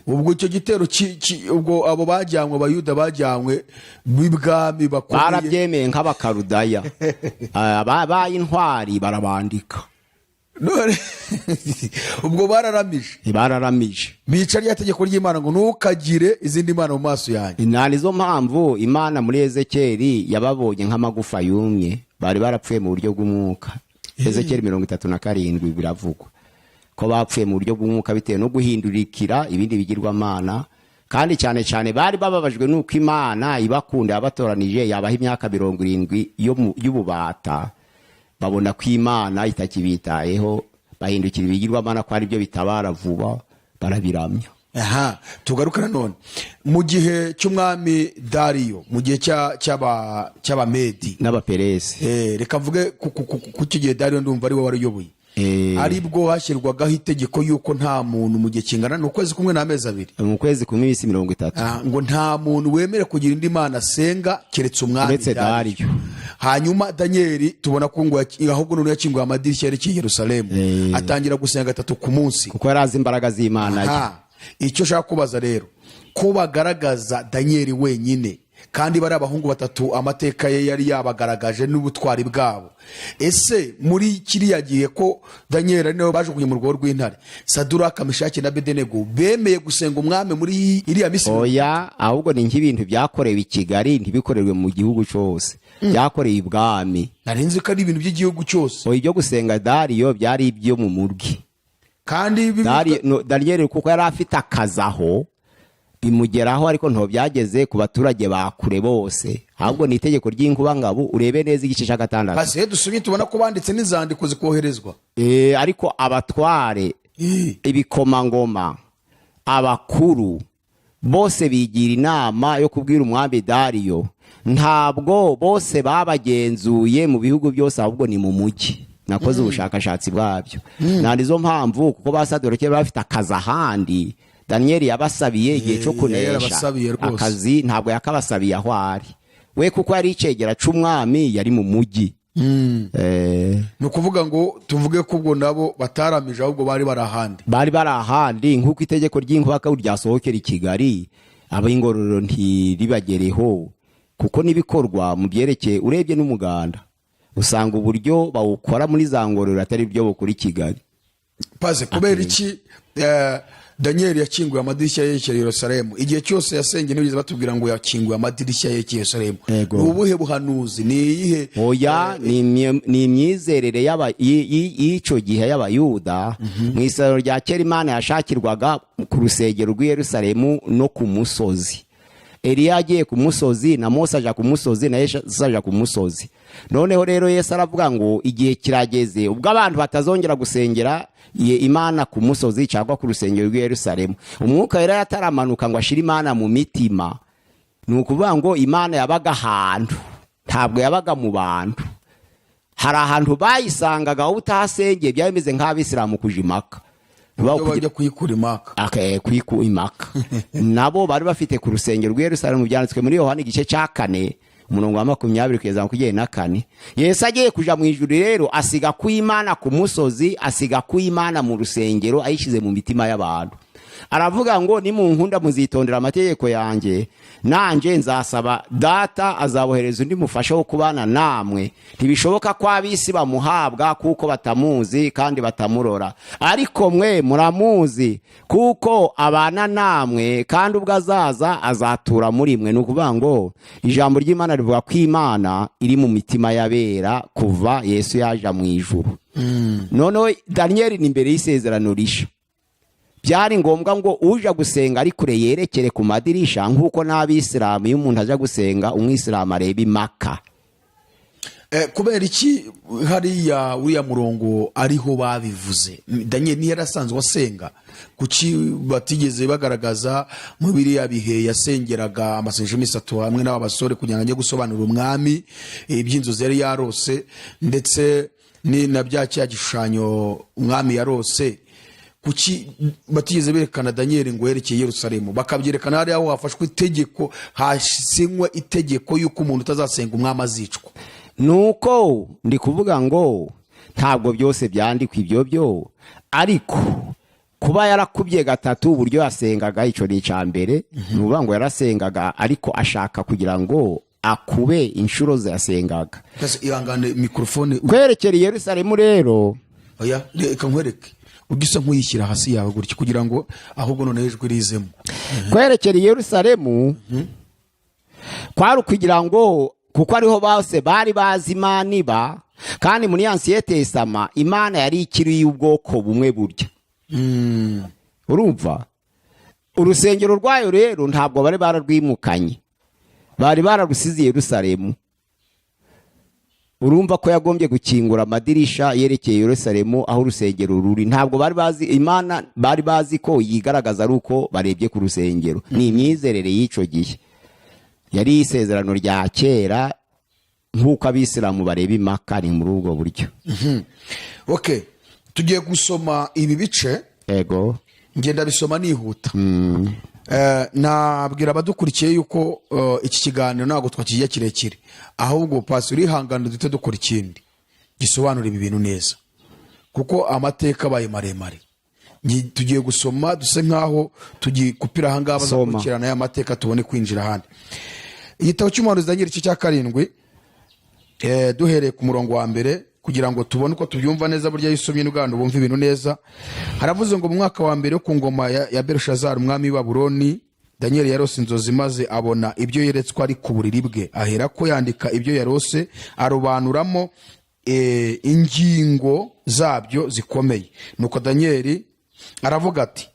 Ubwo icyo gitero ubwo abo bajyanywe, Abayuda bajyanywe b'ibwami bakomeye, barabyemeye nk'Abakarudaya. Ababaye intwari barabandika. None ubwo bararamije bica rya tegeko ry'Imana ngo ntukagire izindi mana mu maso yanjye. Nizo mpamvu Imana muri Ezekeri yababonye nk'amagufa yumye, bari barapfuye mu buryo bw'umwuka. Ezekeri 37 biravugwa ko bapfuye mu buryo bw'umwuka bitewe no guhindurikira ibindi bigirwamana, kandi cyane cyane bari bababajwe n'uko Imana ibakunda yabatoranije yabaha imyaka 70 y'ububata. Babona ko Imana itakibitayeho, bahindukira ibigirwamana ko ari byo bitabara vuba, barabiramya. Tugarukana none mu gihe cy'umwami Dariyo, mu gihe cy'Abamedi n'Abaperesi. Reka mvuge ku gihe Dariyo ndumva ari we wariyoboye. Aribwo hashyirwagaho itegeko yuko nta muntu mu gihe kingana n'ukwezi kumwe n'amezi 2, mu kwezi kumwe iminsi 30, ngo nta muntu wemere kugira indi mana asenga keretse umwami Dariyo. Hanyuma Daniel tubona ko ngo ahubwo none yakinguye amadirishya yerekeye Yerusalemu, atangira gusenga 3 ku munsi kuko yarazi imbaraga z'Imana. Icyo shaka kubaza rero, ko bagaragaza Daniel wenyine kandi bari abahungu batatu amateka ye yari yabagaragaje n'ubutwari bwabo, ese muri kiriya gihe ko Daniel ari nawe bajugunye mu rwobo rw'intare, Saduraka, Meshaki na Abedenego bemeye gusenga umwami muri iriya Misiri? Oya, ahubwo ni nk'ibintu byakorewe i Kigali ntibikorerwe mu gihugu cyose, byakorewe ibwami. Narinzi ko ari ibintu by'igihugu cyose. Ibyo gusenga Dariyo byari ibyo mu murwi, kandi Daniel kuko yari afite akazaho bimugeraho, ariko nto byageze ku baturage bakure bose, ahubwo ni itegeko ry'inkuba ngabo. Urebe neza igice cya 6. Base dusubye tubona ko banditse n'izandiko zikoherezwa. Ariko abatware, ibikomangoma, abakuru bose bigira inama yo kubwira umwami Dariyo. Ntabwo bose babagenzuye mu bihugu byose, ahubwo ni mu mujyi. Nakoze ubushakashatsi bwabyo. Nizo mpamvu kuko basadoreke bafite akazi ahandi. Daniel yabasabiye igihe cyo kunesha akazi, ntabwo yakabasabiye aho ari we, kuko yari icegera c'umwami, yari mu mujyi. Ni ukuvuga ngo tuvuge ko ubwo nabo bataramije, ahubwo bari barahandi nk'uko itegeko ry'inkuba ryasohokera i Kigali, ab'ingororero ntiribagereho, kuko n'ibikorwa mu byerekeye urebye n'umuganda usanga uburyo bawukora muri za ngororero atari byo bukuri Kigali. Paze kubera iki Daniel yakinguye amadirishya yerekeye Yerusalemu. Igihe cyose yasengeye ntibigeze batubwira ngo yakinguye amadirishya yerekeye Yerusalemu. Yego. Ni ubuhe buhanuzi? Ni iyihe? oya ni imyizerere y'icyo gihe y'abayuda mu isaruro rya kera Imana yashakirwaga ku rusengero rw'i Yerusalemu no ku musozi. Eliya agiye ku musozi na Mose aja ku musozi na Yesu aja ku musozi. Noneho rero Yesu aravuga ngo igihe kirageze ubwo abantu batazongera gusengera Imana ku musozi cyangwa ku rusengero rw'i Yerusalemu. Umwuka wera yataramanuka ngo ashire Imana mu mitima. Ni ukuvuga ngo Imana yabaga ahantu, ntabwo yabaga mu bantu. Hari ahantu bayisangaga aho utahasengeye byari bimeze nk'Abisilamu kuja Imaka. Bajya kuyikura Imaka. Kuyikura Imaka. Nabo bari bafite ku rusengero rw'i Yerusalemu, byanditswe muri Yohana igice cya 4 umurongo wa 20 kugeza ku 24. Yesu agiye kuja mu ijuru rero asiga ku Imana ku musozi, asiga ku Imana mu rusengero, ayishize mu mitima y'abantu. Aravuga ngo nimunkunda muzitondera amategeko yanjye, nanje nzasaba data azabohereza undi mufasha wo kubana namwe. Ntibishoboka ko abisi bamuhabwa kuko batamuzi kandi batamurora, ariko mwe muramuzi kuko abana namwe kandi ubwo azaza azatura muri mwe. Nukuvuga ngo ijambo ry'Imana rivuga ko Imana iri mu mitima y'abera kuva Yesu yaja mu ijuru. Noneho Daniel ni imbere y'isezerano risha. Byari ngombwa ngo uja gusenga ari kure yerekere ku madirisha nk'uko n'Abisilamu iyo umuntu aja gusenga umwisilamu areba Imaka. Kubera iki hariya uriya murongo ariho babivuze? Daniel ni yarasanzwe asenga, kuki batigeze bagaragaza mu biriya bihe yasengeraga amasengesho misatu hamwe n'abasore kugira ngo ajye gusobanura umwami iby'inzozi yari yarose ndetse ni na bya cya gishushanyo umwami yarose? Kuki batigeze berekana Daniel ngo yerekeye Yerusalemu, bakabyerekana hariya aho hafashwe itegeko, hasinywe itegeko yuko umuntu utazasenga umwami azicwa? Nuko ndi kuvuga ngo ntabwo byose byandikwa ibyo byo, ariko kuba yarakubye gatatu uburyo yasengaga icyo ni icambere. Nuvuga ngo yarasengaga ariko ashaka kugira ngo akube inshuro zasengaga. Ihangane mikrofone kwerekera Yerusalemu rero. Oya reka nkwereke ugisa nkuyishyira hasi yawe gutya kugira ngo ahubwo none ijwi rizemo. Kwerekera Yerusalemu kwari kugira ngo kuko ariho bose bari bazi Imana iba, kandi muri Ancien Testament Imana yari ikiri y'ubwoko bumwe burya. Urumva urusengero rwayo rero ntabwo bari bararwimukanye, bari bararusize Yerusalemu. Urumva ko yagombye gukingura amadirisha yerekeye Yerusalemu aho urusengero ruri. Ntabwo bari bazi Imana, bari bazi ko yigaragaza ari uko barebye ku rusengero. Ni imyizerere y'icyo gihe, yari isezerano rya kera nk'uko Abisilamu bareba Imaka, ni muri ubwo buryo. Okay, tugiye gusoma ibi bice. Ego ngenda bisoma nihuta. Nabwira abadukurikiye yuko iki kiganiro ntabwo twakijya kirekire, ahubwo pasi urihangana dute dukora ikindi gisobanura ibi bintu neza, kuko amateka abaye maremare. Tugiye gusoma duse nkaho tugikupira ahangaha bazakurikirana aya mateka tubone kwinjira ahandi. Igitabo cy'umuhanuzi Daniel igice cya 7 duhereye ku murongo wa mbere kugira ngo tubone uko tubyumva neza. Burya yisomye n'ubwandu bumva ibintu neza. Haravuze ngo mu mwaka wa mbere ku ngoma ya Belushazari umwami wa Babuloni, Daniel yarose inzozi maze abona ibyo yeretswe ari ku buriri bwe. Ahera ko yandika ibyo yarose, arobanuramo ingingo zabyo zikomeye. Nuko Daniel aravuga ati,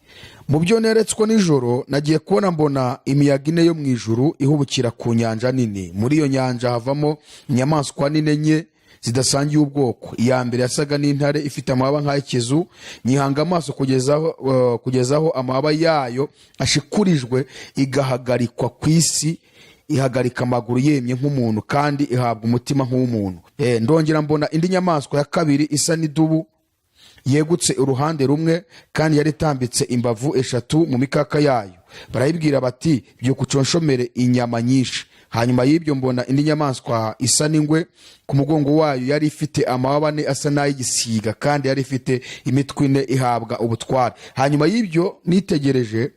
mu byo neretswe nijoro nagiye kubona mbona imiyaga ine yo mu ijuru ihubukira ku nyanja nini. Muri iyo nyanja havamo inyamaswa nini enye zidasangiye ubwoko. Iya mbere yasaga n'intare ifite amababa nk'ay'ikizu, nyihanga amaso kugezaho amababa yayo ashikurijwe, igahagarikwa ku isi, ihagarika amaguru yemye nk'umuntu kandi ihabwa umutima nk'uw'umuntu. Ndongera mbona indi nyamaswa ya kabiri isa n'idubu yegutse uruhande rumwe kandi yari itambitse imbavu 3 mu mikaka yayo. Barayibwira bati byuka uconshomere inyama nyinshi. Hanyuma y'ibyo mbona indi nyamaswa isa n'ingwe, ku mugongo wayo yari ifite amababa ane asa n'ay'igisiga kandi yari ifite imitwe ine ihabwa ubutware. Hanyuma y'ibyo nitegereje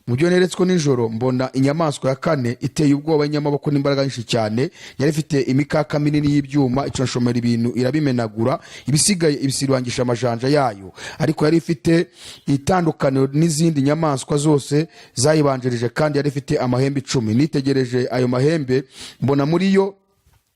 mu byo neretswe nijoro mbona inyamaswa ya kane iteye ubwoba y'inyamaboko n'imbaraga nyinshi cyane, yari ifite imikaka minini y'ibyuma iconshomera ibintu irabimenagura, ibisigaye ibisibangisha amajanja yayo, ariko yari ifite itandukaniro n'izindi nyamaswa zose zayibanjirije, kandi yari ifite amahembe 10. Nitegereje ayo mahembe mbona muri yo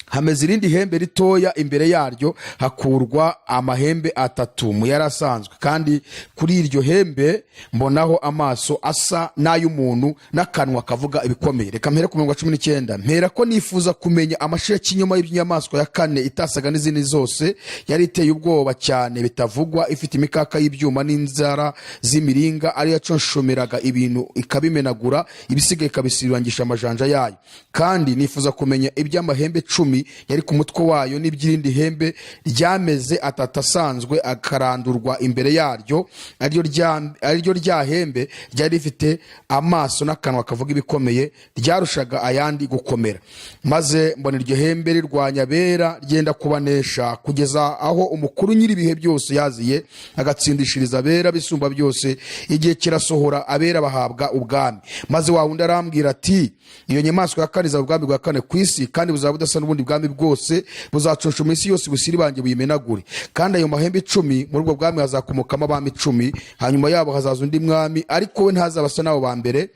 hameze irindi hembe ritoya, imbere yaryo hakurwa amahembe 3 mu yari asanzwe, kandi kuri iryo hembe mbonaho amaso asa n'ay'umuntu n'akanwa kavuga ibikomeye. Reka mpere ku 19. Mpera ko nifuza kumenya amashira y'ikinyoma y'inyamaswa ya kane itasaga n'izindi zose, yari iteye ubwoba cyane bitavugwa, ifite imikaka y'ibyuma n'inzara z'imiringa, ari yaconshomeraga ibintu ikabimenagura, ibisigaye ikabisibangisha amajanja yayo. Kandi nifuza kumenya iby'amahembe 10 yari ku mutwe wayo, n'iby'irindi hembe ryameze 3 asanzwe akarandurwa imbere yaryo, ariryo rya hembe ryari rifite amaso n'akanwa kavuga ibikomeye, ryarushaga ayandi gukomera. Maze mbona iryo hembe rirwanya abera, ryenda kubanesha, kugeza aho umukuru nyir'ibihe byose yaziye agatsindishiriza abera bisumba byose. Igihe kirasohora, abera bahabwa ubwami. Maze wa wundi arambwira ati, iyo nyamaswa ya kane izaba ubwami bwa kane ku isi, kandi buzaba budasa n'ubundi bwami bwose, buzacunshuma isi yose busiribange buyimenagure. Kandi ayo mahembe 10, muri ubwo bwami hazakomokamo abami 10, hanyuma yabo hazaza undi mwami, ariko we ntazaba asa n'abo ba mbere,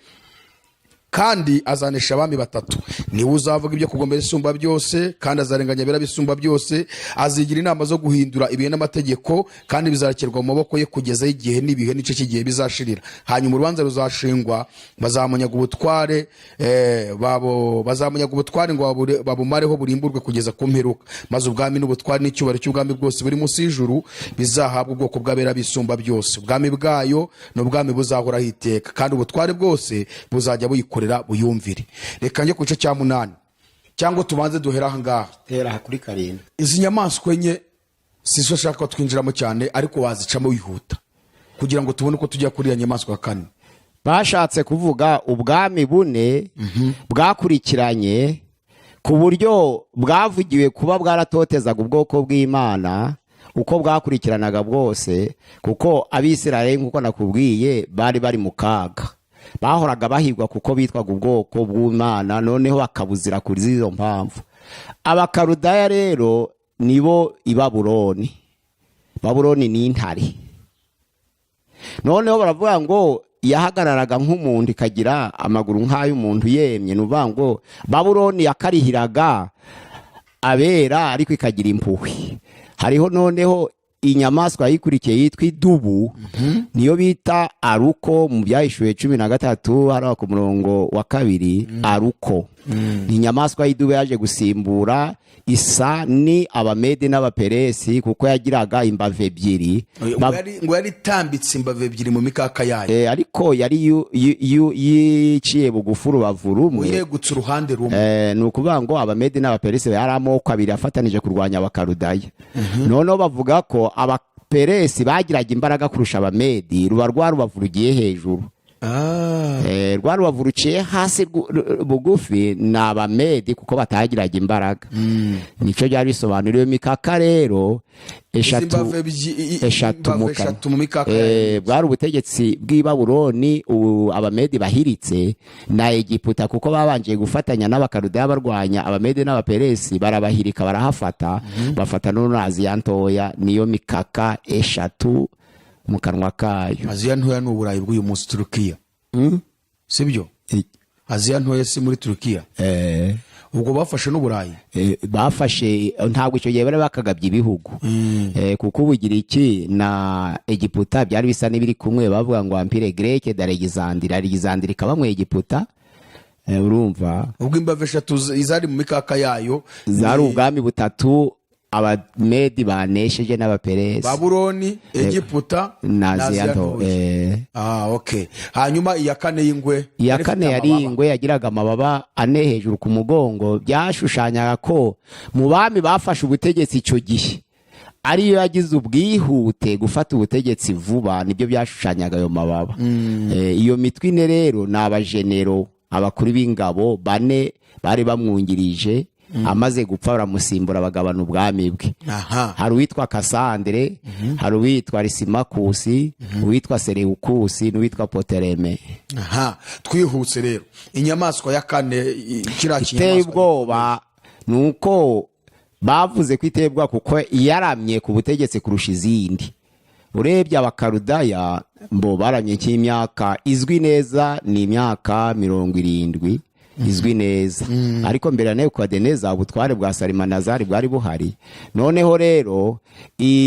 kandi azanesha abami 3. Niwe uzavuga ibyo kugombera isumba byose, kandi azarenganya abera bisumba byose, azigira inama zo guhindura ibihe n'amategeko, kandi bizarekerwa mu maboko ye kugeza igihe n'ibihe n'ice cy'igihe bizashirira. Hanyuma urubanza ruzashingwa, bazamunyaga ubutware ngo babumareho burimburwe kugeza ku mperuka. Maze ubwami n'ubutware n'icyubahiro cy'ubwami bwose buri munsi y'ijuru bizahabwa ubwoko bw'abera bisumba byose. Ubwami bwayo ni ubwami buzahoraho iteka, kandi ubutware bwose buzajya buyikorera buyumvire. Reka njye ku gice cya 8, cyangwa tubanze duhera aha ngaha. Hera kuri 7. Izi nyamaswa enye sizo shaka twinjiramo cyane, ariko wazicamo wihuta kugira ngo tubone uko tujya kuri ya nyamaswa ya kane. Bashatse kuvuga ubwami 4 bwakurikiranye, ku buryo bwavugiwe kuba bwaratotezaga ubwoko bw'Imana uko bwakurikiranaga bwose, kuko Abisirayeli nk'uko nakubwiye bari mu kaga, bahoraga bahigwa kuko bitwaga ubwoko bw'Imana, noneho bakabuzira kuri izo mpamvu. Abakarudaya rero nibo i Babuloni. Babuloni ni intare. Noneho baravuga ngo yahagararaga nk'umuntu ikagira amaguru nk'ay'umuntu yemye, nuvuga ngo Babuloni yakarihiraga abera ariko ikagira impuhwe. Hariho noneho inyamaswa yikurikiye yitwa idubu, niyo bita aruko mu Byahishuwe 13 hariho ku murongo wa 2. Aruko ni inyamaswa y'idubu yaje gusimbura isa ni Abamedi n'Abaperesi, kuko yagiraga imbavu 2. ngo yari tambitse imbavu 2 mu mikaka yayo, ariko yari yiciye bugufi urubavu rumwe, yegutse uruhande rumwe. ni ukuvuga ngo Abamedi n'Abaperesi yari amoko 2 afatanije kurwanya Abakarudaya. Noneho bavuga ko Abaperesi bagiraga imbaraga kurusha Abamedi, ruba rwa rubavu rugiye hejuru. Rwa rubavu ruciye hasi bugufi ni Abamedi, kuko batagiraga imbaraga. Nico byari bisobanuriwe mikaka rero eshatu mu mikaka. Bwari ubutegetsi bw'i Babuloni Abamedi bahiritse na Egiputa, kuko babanje gufatanya n'Abakarudaya barwanya Abamedi n'Abaperesi, barabahirika barahafata, bafata no Aziya ntoya. Niyo mikaka 3 mu kanwa kayo. Aziya ntoya ni Uburayi bw'uyu munsi, Turukiya. Sibyo? Aziya ntoya si muri Turukiya. Ubwo bafashe n'Uburayi. Bafashe, ntabwo icyo gihe bari bakagabye ibihugu. Kuko Ubugiriki na Egiputa byari bisa n'ibiri kumwe, bavuga ngo Empire Grec d'Alexandrie ikaba mu Egiputa. Urumva? Ubwo imbavu 3 izari mu mikaka yayo zari ubwami 3 Abamedi banesheje n'Abaperesi, Babuloni, Egiputa na Aziya ntoya. Okay. Hanyuma iya kane y'ingwe, iya kane yari ingwe, yagiraga amababa 4 hejuru ku mugongo. Byashushanyaga ko mu bami bafashe ubutegetsi icyo gihe ariyo yagize ubwihute gufata ubutegetsi vuba, nibyo byashushanyaga ayo mababa. Iyo mitwe 4 rero ni abajenero, abakuru b'ingabo 4 bari bamwungirije, amaze gupfa baramusimbura bagabana ubwami bwe. aha Hari uwitwa Kasandre, hari uwitwa Lisimakusi, uwitwa Seleukusi n'uwitwa Potereme. aha twihuse rero inyamaswa ya kane kiriya Iteye ubwoba nuko bavuze ko iteye ubwoba kuko yaramye ku butegetsi kurusha izindi. Urebye abakarudaya mbo baramye cy'imyaka izwi neza ni imyaka 70 izwi neza. Ariko mbere ya Nebukadineza ubutware bwa Salimanazari bwari buhari. Noneho rero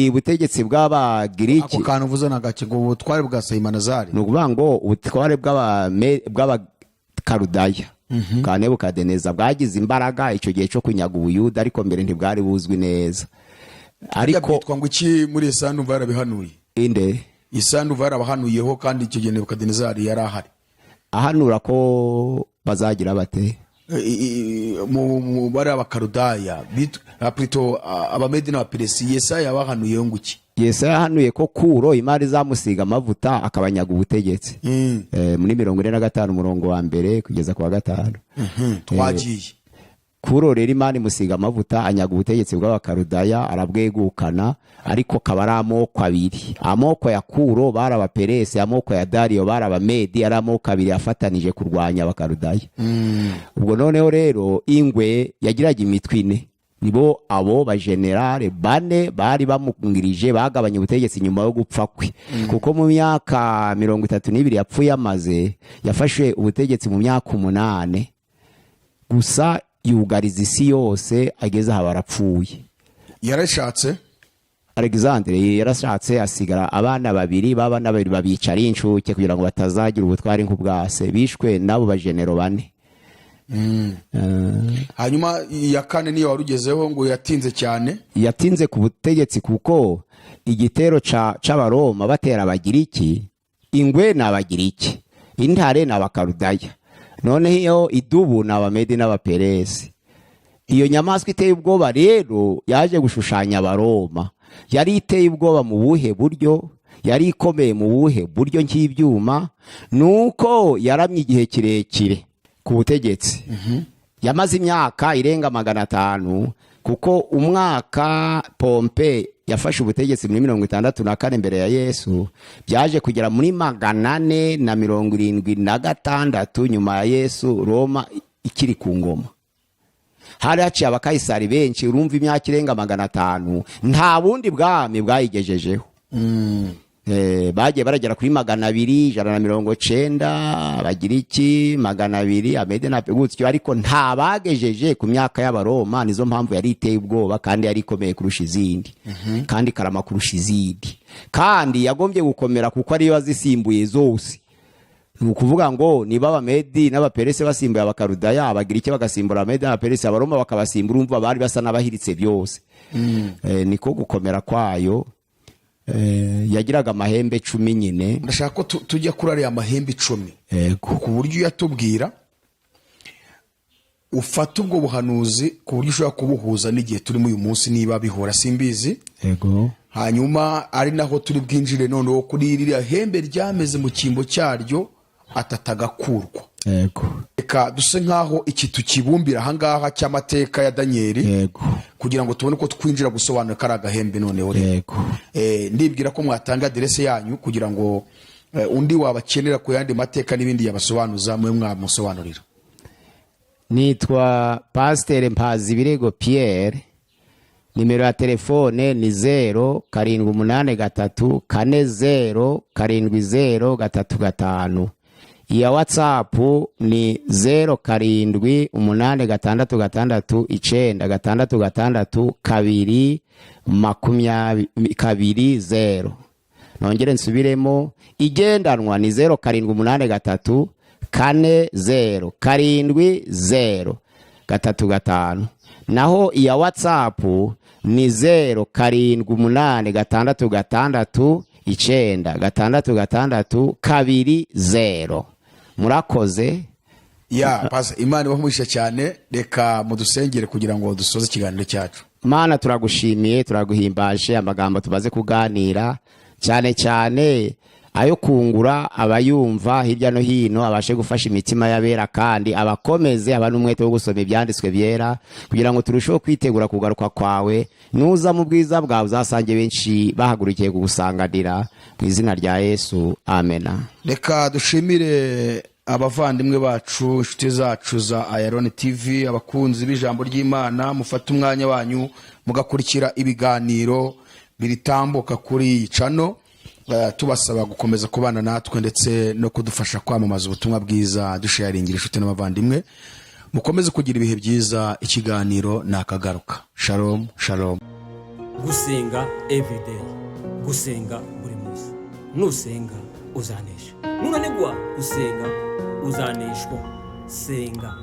ubutegetsi bw'Abagiriki, ako kantu uvuze nagake ngo ubutware bwa Salimanazari, nukuvuga ngo ubutware bw'Abakarudaya bwa Nebukadineza bwagize imbaraga icyo gihe cyo kunyaga Ubuyuda, ariko mbere ntibwari buzwi neza. Ariko byitwa ngo iki muri Isandu barabihanuye? inde Isandu barabahanuyeho kandi icyo gihe Nebukadinezari yari ahari. ahanura ko bazagira bate Mu bari abakarudaya plutôt abamedi n'abaperesi, Yesaya yabahanuyeho ngo iki? Yesaya yahanuye ko Kuro imari zamusiga amavuta akabanyaga ubutegetsi. Muri 45 umurongo wa mbere kugeza ku wa 5. Twagiye Kuro rero imana imusiga amavuta anyaga ubutegetsi bw'Abakarudaya arabwegukana, ariko kaba ari amoko abiri. Amoko ya Kuro bari abaperesi, amoko ya Dariyo bari abamedi, ari amoko abiri afatanije kurwanya Abakarudaya. Ubwo noneho rero ingwe yagiraga imitwe ine, nibo abo bajenerale bane bari bamungirije bagabanya ubutegetsi nyuma yo gupfa kwe. Kuko mu myaka 32 yapfuye amaze, yafashe ubutegetsi mu myaka 8 gusa, yugariza isi yose ageze aha barapfuye. yarashatse Alexandre yarashatse asigara abana babiri, babana babiri babica ari inshuke kugira ngo batazagira ubutwari nk'ubwase, bishwe nabo bajenero bane. hanyuma ya kane niyo warugezeho ngo yatinze cyane. Yatinze ku butegetsi kuko igitero c'Abaroma batera Abagiriki, ingwe n'Abagiriki, intare n'Abakarudaya, noneho iyo idubu n'Abamedi n'Abaperesi. Iyo nyamaswa iteye ubwoba rero yaje gushushanya Abaroma. Yari iteye ubwoba mu buhe buryo? Yari ikomeye mu buhe buryo nk'ibyuma? Nuko yaramye igihe kirekire ku butegetsi. Yamaze imyaka irenga 500, kuko umwaka Pompe yafashe ubutegetsi muri 64 mbere ya Yesu, byaje kugera muri 476 nyuma ya Yesu, Roma ikiri ku ngoma. Hari haciye abakayisari benshi, urumva imyaka irenga 500 nta bundi bwami bwayigejejeho. Bagiye baragera kuri 200, 190, Abagiriki 200, Amede na gutyo, ariko nta bagejeje ku myaka y'Abaroma. Nizo mpamvu yari iteye ubwoba kandi yari ikomeye kurusha izindi, kandi karama kurusha izindi, kandi yagombye gukomera kuko ariyo azisimbuye zose. Nukuvuga ngo niba Abamedi n'Abaperesi basimbuye Abakarudaya, Abagiriki bagasimbura Abamedi n'Abaperesi, Abaroma bakabasimbura, umva bari basa n'abahiritse byose. Niko gukomera kwayo. Yagiraga amahembe 10 nyine. Ndashaka ko tujya kuri ari amahembe 10 ku buryo yatubwira ufata ubwo buhanuzi ku buryo ushobora kubuhuza n'igihe turimo uyu munsi, niba bihora simbizi. Hanyuma ari naho turi bwinjire noneho kuri iriya hembe ryameze mu kimbo cyaryo atatagakurwa. Reka duse nkaho iki tukibumbira ahangaha cy'amateka ya Danieli, kugira ngo tubone ko twinjira gusobanura kari agahembe noneho. Ndibwira ko mwatanga adresse yanyu kugira ngo undi wabakenera ku yandi mateka n'ibindi yabasobanuza mwe mwamusobanurira. Nitwa Pasteur Mpazibirego Pierre. Nimero ya telefone ni 0783407035. Iya WhatsApp ni 0786662220. Nongere nsubiremo, igendanwa ni 0783407035. Naho iya WhatsApp ni 07866620. Murakoze. Pasa Imana bamuhisha cyane. Reka mudusengere kugira ngo dusoze ikiganiro cyacu. Mana turagushimiye, turaguhimbaje amagambo tubaze kuganira, cyane cyane ayo kungura abayumva hirya no hino, abashe gufasha imitima y'abera kandi abakomeze aba n'umwete wo gusoma ibyanditswe byera kugira ngo turusheho kwitegura kugaruka kwawe. Nuza mu bwiza bwawe uzasange benshi bahagurukiye kugusanganira mu izina rya Yesu, amena. Reka dushimire abavandimwe bacu, inshuti zacu za Iron TV, abakunzi b'ijambo ry'Imana, mufata umwanya wanyu mugakurikira ibiganiro biritambuka kuri iyi channel. Tubasaba gukomeza kubana natwe ndetse no kudufasha kwamamaza ubutumwa bwiza, dusharingira inshuti n'abavandimwe. Mukomeze kugira ibihe byiza. Ikiganiro nakagaruka. Shalom, shalom. Gusenga everyday, gusenga buri munsi. Nusenga uzanesha. Nunanigwa gusenga uzaneshwa. Senga.